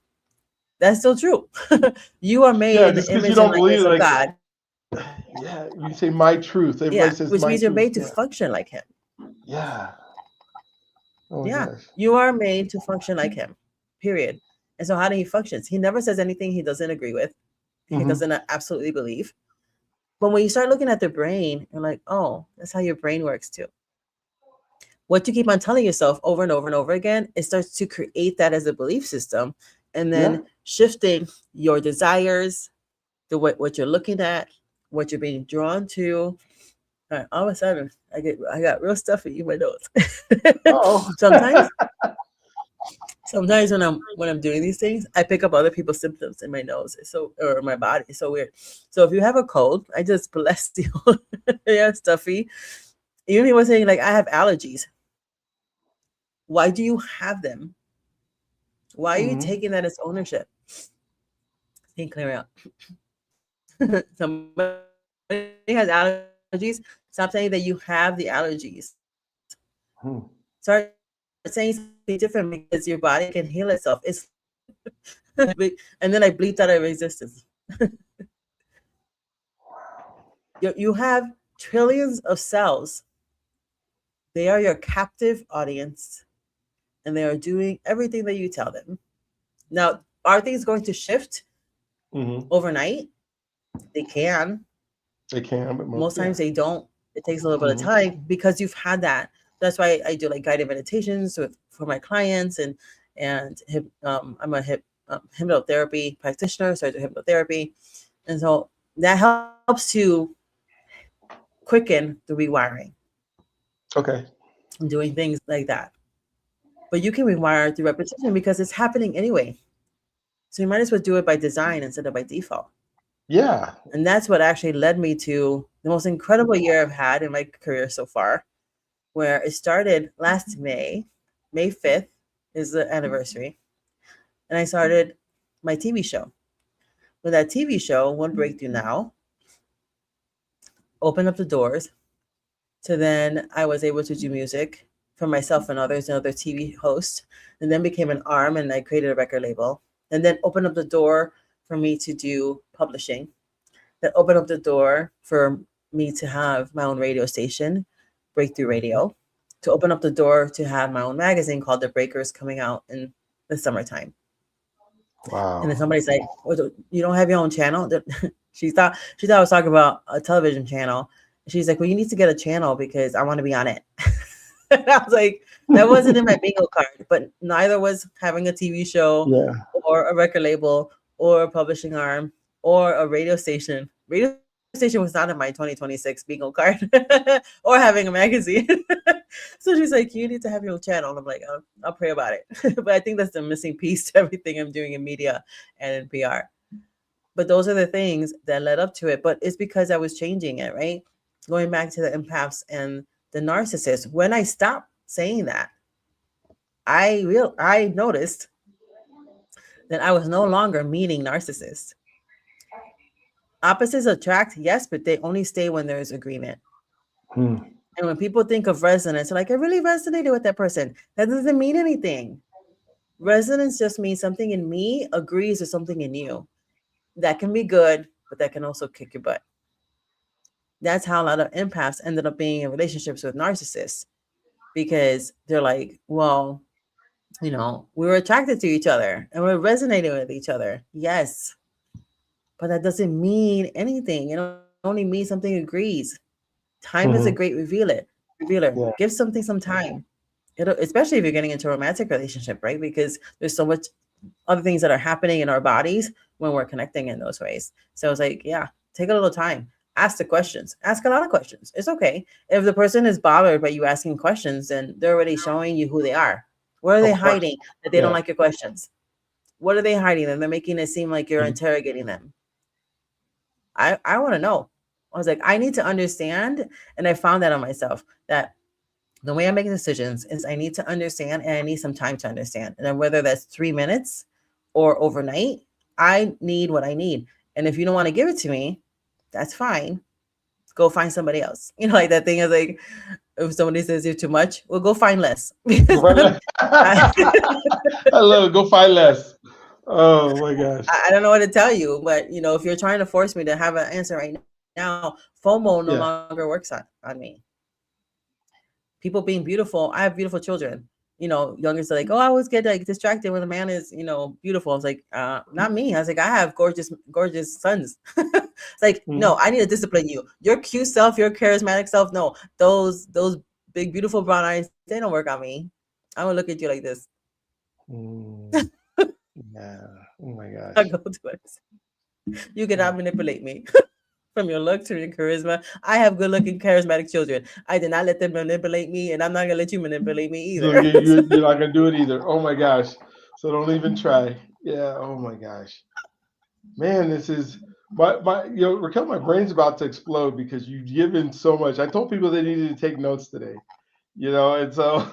that's still true. You are made in the image and likeness of God. Yeah, you say my truth. Everybody says which my means you're truth. made to function like him. Yeah. Oh, yeah. gosh. You are made to function like him. Period. And so how do he functions? He never says anything he doesn't agree with. He doesn't absolutely believe. But when you start looking at the brain, you're like, oh, that's how your brain works too. What you keep on telling yourself over and over and over again, it starts to create that as a belief system, and then shifting your desires, what you're looking at, what you're being drawn to. All of a sudden, I got real stuffy in my nose. Sometimes when I'm doing these things, I pick up other people's symptoms in my nose, or my body. It's so weird. So if you have a cold, I just bless you. Yeah, stuffy. Even people saying like I have allergies. Why do you have them? Why are you taking that as ownership? Can't clear out. Somebody has allergies. Stop saying that you have the allergies. Start saying something different because your body can heal itself. It's and then I bleeped out of existence. You have trillions of cells. They are your captive audience, and they are doing everything that you tell them. Now, are things going to shift overnight? They can. They can, but most times they don't. It takes a little bit of time because you've had that. That's why I do like guided meditations for my clients, and I'm a hypnotherapy practitioner, so I do hypnotherapy, and so that helps to quicken the rewiring. Okay. And doing things like that, but you can rewire through repetition because it's happening anyway. So you might as well do it by design instead of by default. Yeah. And that's what actually led me to the most incredible year I've had in my career so far, where it started last May 5th is the anniversary. And I started my TV show. With that TV show, One Breakthrough Now, opened up the doors to then I was able to do music for myself and others, and other TV hosts, and then became an arm, and I created a record label, and then opened up the door for me to do publishing. That opened up the door for me to have my own radio station, Breakthrough Radio, to open up the door to have my own magazine called The Breakers coming out in the summertime. Wow. And then somebody's like, oh, you don't have your own channel? She thought I was talking about a television channel. She's like, well, you need to get a channel because I want to be on it. And I was like, that wasn't in my bingo card, but neither was having a TV show or a record label or a publishing arm or a radio station. Radio station was not in my 2026 bingo card or having a magazine. So she's like, you need to have your own channel. And I'm like, I'll pray about it. But I think that's the missing piece to everything I'm doing in media and in PR. But those are the things that led up to it. But it's because I was changing it, right? Going back to the empaths and the narcissists. When I stopped saying that, I noticed that I was no longer meeting narcissists. Opposites attract, yes, but they only stay when there is agreement. Hmm. And when people think of resonance, like I really resonated with that person, that doesn't mean anything. Resonance just means something in me agrees with something in you. That can be good, but that can also kick your butt. That's how a lot of empaths ended up being in relationships with narcissists because they're like, well, we were attracted to each other and we're resonating with each other. Yes, but that doesn't mean anything. It only means something agrees. Time is a great Hmm. revealer. Yeah. Give something some time. Especially if you're getting into a romantic relationship, right? Because there's so much other things that are happening in our bodies when we're connecting in those ways. So it's like, yeah, take a little time. Ask the questions. Ask a lot of questions. It's okay. If the person is bothered by you asking questions, then they're already showing you who they are. What are they Of course. hiding that they don't Yeah. like your questions? What are they hiding? And they're making it seem like you're Mhm. interrogating them. I want to know. I was like, I need to understand. And I found that on myself that the way I make decisions is I need to understand and I need some time to understand. And then whether that's 3 minutes or overnight, I need what I need. And if you don't want to give it to me, that's fine. Go find somebody else. Like that thing is like, if somebody says you're too much, well, go find less. Go Because find less. I love it. Go find less. Oh my gosh. I don't know what to tell you. But, if you're trying to force me to have an answer right now, FOMO no longer Yeah. works on me. People being beautiful. I have beautiful children. Youngest are like, oh, I always get like distracted when a man is, beautiful. I was like, not me. I was like, I have gorgeous sons. It's like, no, Mhm. I need to discipline you. Your cute self, your charismatic self. No, those big, beautiful brown eyes, they don't work on me. I'm gonna look at you like this. Mm. Yeah. Oh my I gosh. go to it. You Yeah. cannot manipulate me. From your looks to your charisma. I have good looking, charismatic children. I did not let them manipulate me, and I'm not gonna let you manipulate me So either. you're not gonna do it either. Oh my gosh. So don't even try. Yeah. Oh my gosh. Man, this is Raquel, my brain's about to explode because you've given so much. I told people they needed to take notes today. And so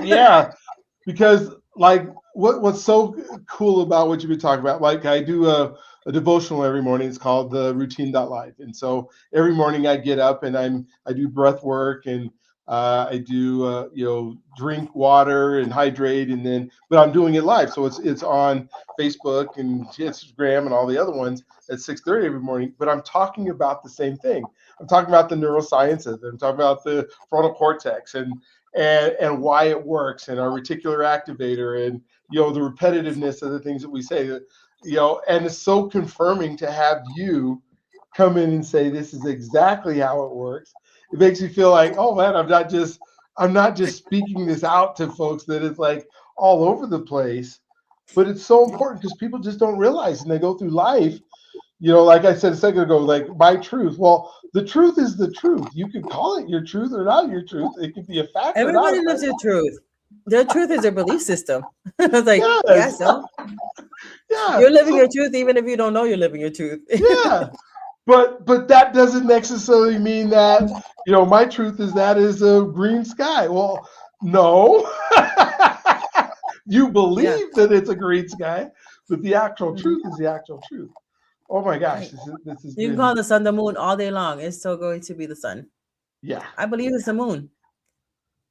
yeah, because like what's so cool about what you've been talking about, like I do a devotional every morning. It's called the routine.life, and so every morning I get up and I do breath work, and I do drink water and hydrate, and then but I'm doing it live, so it's on Facebook and Instagram and all the other ones at 6:30 every morning. But I'm talking about the same thing. I'm talking about the neurosciences. I'm talking about the frontal cortex and why it works, and our reticular activator, and the repetitiveness of the things that we say, and it's so confirming to have you come in and say this is exactly how it works. It makes me feel like, oh man, I'm not just speaking this out to folks that it's like all over the place, but it's so important because people just don't realize, and they go through life, like I said a second ago, like my truth. Well, the truth is the truth. You could call it your truth or not your truth. It could be a fact or not a Everybody fact. lives their truth. Their truth is their belief system. It's like, Yes. yes, no. Yeah. You're living So your truth even if you don't know you're living your truth. yeah. But that doesn't necessarily mean that, my truth is that is a green sky. Well, no. You Yeah. believe that it's a green sky, but the actual Mhm. truth is the actual truth. Oh my gosh, Right. this has You can been call the sun the moon all day long. It's still going to be the sun. yeah. I believe it's the moon.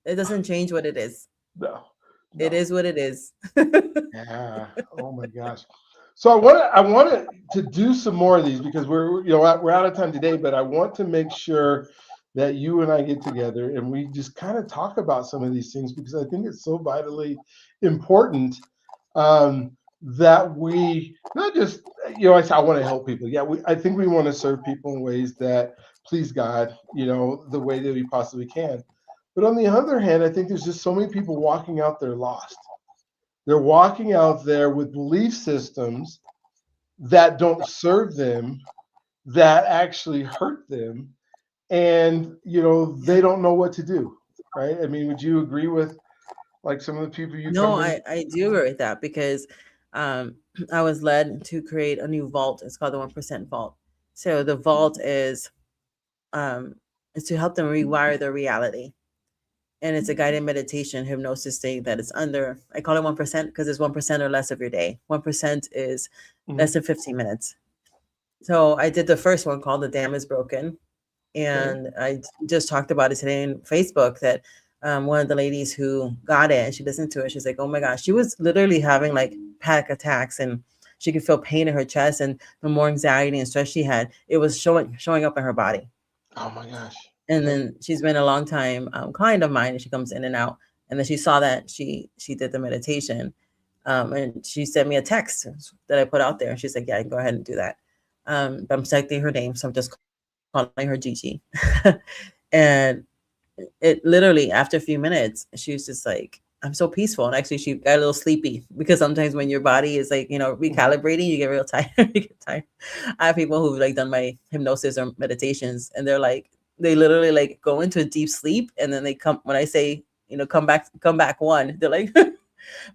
It doesn't change what it is. No. It No. is what it is. Yeah. Oh my gosh. So I want to do some more of these because we're out of time today, but I want to make sure that you and I get together and we just kind of talk about some of these things because I think it's so vitally important, that we not just I say I want to help people. Yeah, I think we want to serve people in ways that please God, the way that we possibly can. But on the other hand, I think there's just so many people walking out there lost. They're walking out there with belief systems that don't serve them, that actually hurt them, and they Yeah. don't know what to do. Right? I mean, would you agree with like some of the people you No, come in? I do agree with that because um I was led to create a new vault. It's called the 1% Vault. So the vault um, is to help them rewire their reality. And it's a guided meditation hypnosis thing that is under, I call it 1% because it's 1% or less of your day. 1% is less Mhm. than 15 minutes. So I did the first one called The Dam is Broken. Okay. And I just talked about it today on Facebook that one of the ladies who got it and she listened to it, she's like, oh my gosh, she was literally having like panic attacks and she could feel pain in her chest, and the more anxiety and stress she had, it was showing up in her body. Oh my gosh. And Okay. then she's been a long time client of mine, and she comes in and out. And then she saw that she did the meditation, and she sent me a text that I put out there, and she's like, yeah, go ahead and do that. But I'm selecting her name, so I'm just calling her Gigi. And it literally, after a few minutes, she was just like, I'm so peaceful. And actually, she got a little sleepy because sometimes when your body is like, Mhm. recalibrating, you get real tired. You get tired. I have people who've like done my hypnosis or meditations, and they're like, they literally like go into a deep sleep, and then they come when I say, come back one. They're like,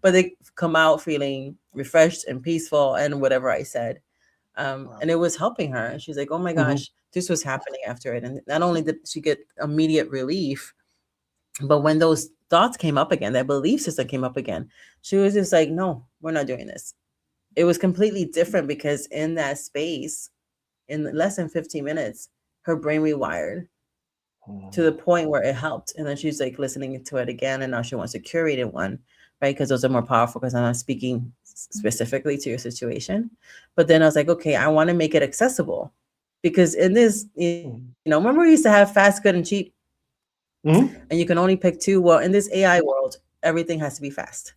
but they come out feeling refreshed and peaceful and whatever I said. Wow. And it was helping her. And she's like, oh my Mhm. gosh, this was happening after it. And not only did she get immediate relief, but when those thoughts came up again, that belief system came up again, she was just like, no, we're not doing this. It was completely different because in that space, in less than 15 minutes, her brain rewired to the Mhm. point where it helped. And then she's like listening to it again. And now she wants a curated one, right? Because those are more powerful because I'm not speaking specifically to your situation. But then I was like, okay, I want to make it accessible because in this, Mhm. remember we used to have fast, good, and cheap, and Mhm. you can only pick two. Well, in this AI world, everything has to be fast.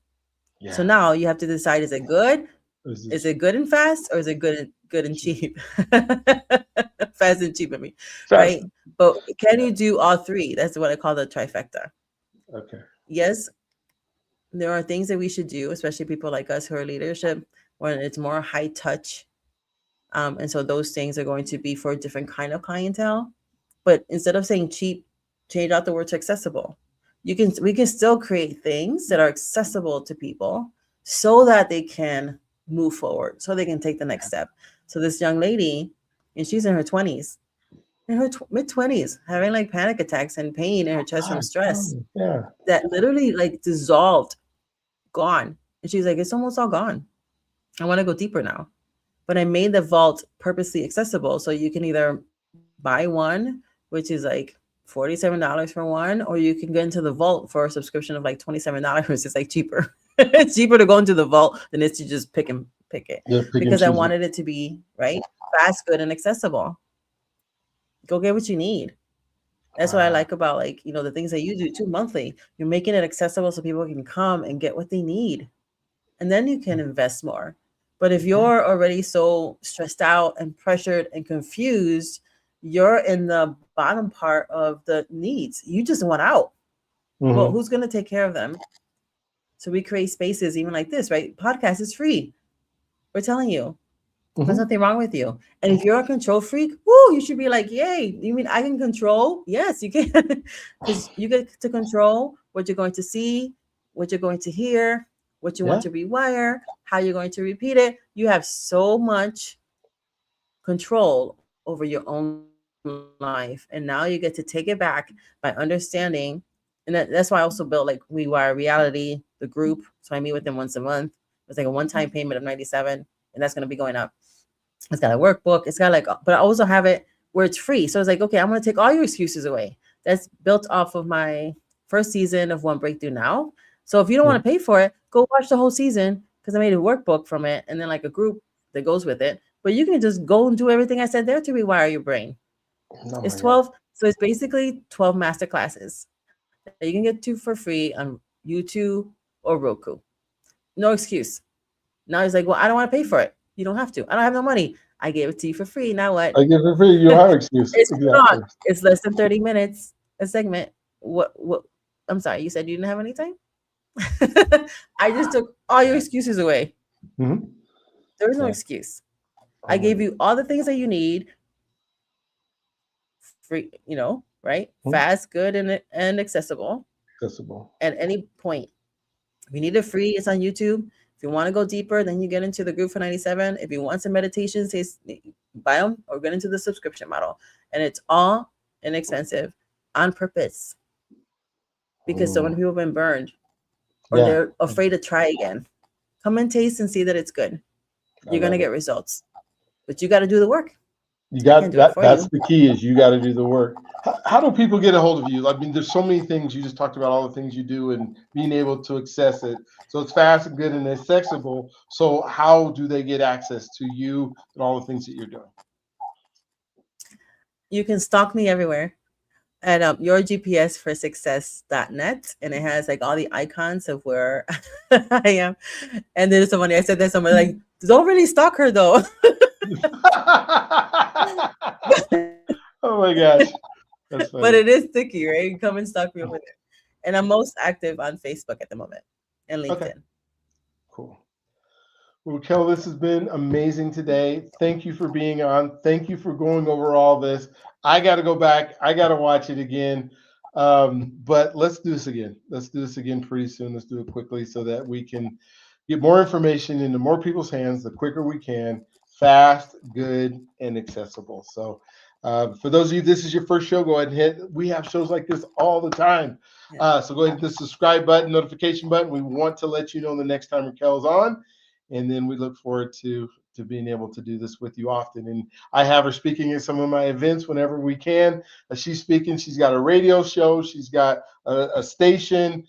So Yeah. now you have to decide: is it good? This Is is it good and fast, or is it good and cheap. cheap? Fast and cheap, I mean, Fast. right? But can Yeah. you do all three? That's what I call the trifecta. Okay. Yes, there are things that we should do, especially people like us who are leadership, when it's more high touch. And so those things are going to be for a different kind of clientele. But instead of saying cheap, change out the word to accessible. We can still create things that are accessible to people so that they can move forward, so they can take the next step. So this young lady, and she's in her 20s, in her mid 20s, having like panic attacks and pain in her chest from God. stress Oh, yeah. that literally like dissolved, gone. And she's like, it's almost all gone. I want to go deeper now. But I made the vault purposely accessible. So you can either buy one, which is like $47 for one, or you can go into the vault for a subscription of like $27. It's like cheaper. It's cheaper to go into the vault than it's to just pick it Yeah. Pick and because I choose it. wanted it to be right, fast, good, and accessible. Go get what you need. That's what I Wow. like about like, the things that you do too monthly. You're making it accessible so people can come and get what they need. And then you can invest more. But if Okay. you're already so stressed out and pressured and confused, you're in the bottom part of the needs. You just want out. Well, Mm-hmm. who's going to take care of them? So we create spaces even like this, right? Podcast is free. We're telling you. There's Mm-hmm. nothing wrong with you. And if you're a control freak, woo, you should be like, yay. You mean I can control? Yes, you can. Because you get to control what you're going to see, what you're going to hear, what you want Yeah. to rewire, how you're going to repeat it. You have so much control over your own life. And now you get to take it back by understanding. And that's why I also built like Rewire Reality, the group. So I meet with them once a month. It's like a one-time payment of 97, and that's going to be going up. It's got a workbook. It's got like, but I also have it where it's free. So it's like, okay, I'm going to take all your excuses away. That's built off of my first season of One Breakthrough Now. So if you don't want to pay for it, go watch the whole season because I made a workbook from it and then like a group that goes with it. But you can just go and do everything I said there to rewire your brain. Oh It's my God. 12. So it's basically 12 master classes that you can get to for free on YouTube or Roku. No excuse. Now he's like, well, I don't want to pay for it. You don't have to. I don't have no money. I gave it to you for free. Now what? I give it free. You don't have excuse. It's not. Exactly. It's less than 30 minutes a segment. What I'm sorry, you said you didn't have any time? I just took all your excuses away. Mm-hmm. There is no Yeah. excuse. I Oh my gave God. you all the things that you need, free, right? Mhm. Fast, good, and accessible Accessible. at any point. If you need it free, it's on YouTube. If you want to go deeper, then you get into the group for 97. If you want some meditations, buy them or get into the subscription model. And it's all inexpensive on purpose. Because so many people have been burned or they're afraid to try again. Come and taste and see that it's good. You're going to get results. But you got to do the work. You got that. That's the key, is you got to do the work. How do people get a hold of you? I mean, there's so many things. You just talked about all the things you do and being able to access it. So it's fast and good and accessible. So how do they get access to you and all the things that you're doing? You can stalk me everywhere at yourgpsforsuccess.net, and it has like all the icons of where I am. And then somebody, I said that somebody like, don't really stalk her though. Oh my gosh. That's funny. But it is sticky, right? Come and stalk me over there. And I'm most active on Facebook at the moment and LinkedIn. Okay. Cool. Well, Raquel, this has been amazing today. Thank you for being on. Thank you for going over all this. I got to go back. I got to watch it again. But let's do this again. Let's do this again pretty soon. Let's do it quickly so that we can get more information into more people's hands the quicker we can. Fast, good, and accessible. So for those of you, this is your first show, go ahead and hit. We have shows like this all the time. So go ahead and hit the subscribe button, notification button. We want to let you know the next time Raquel's on. And then we look forward to being able to do this with you often. And I have her speaking at some of my events whenever we can. She's speaking. She's got a radio show. She's got a station.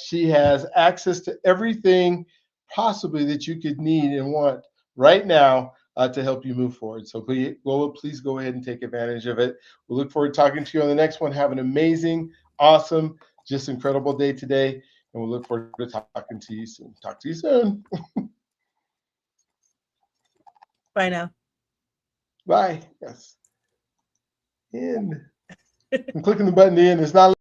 She has access to everything possibly that you could need and want right now to help you move forward. So please go ahead and take advantage of it. We'll look forward to talking to you on the next one. Have an amazing, awesome, just incredible day today. And we'll look forward to talking to you soon. Talk to you soon. Bye now. Bye. Yes. In. I'm clicking the button in. It's not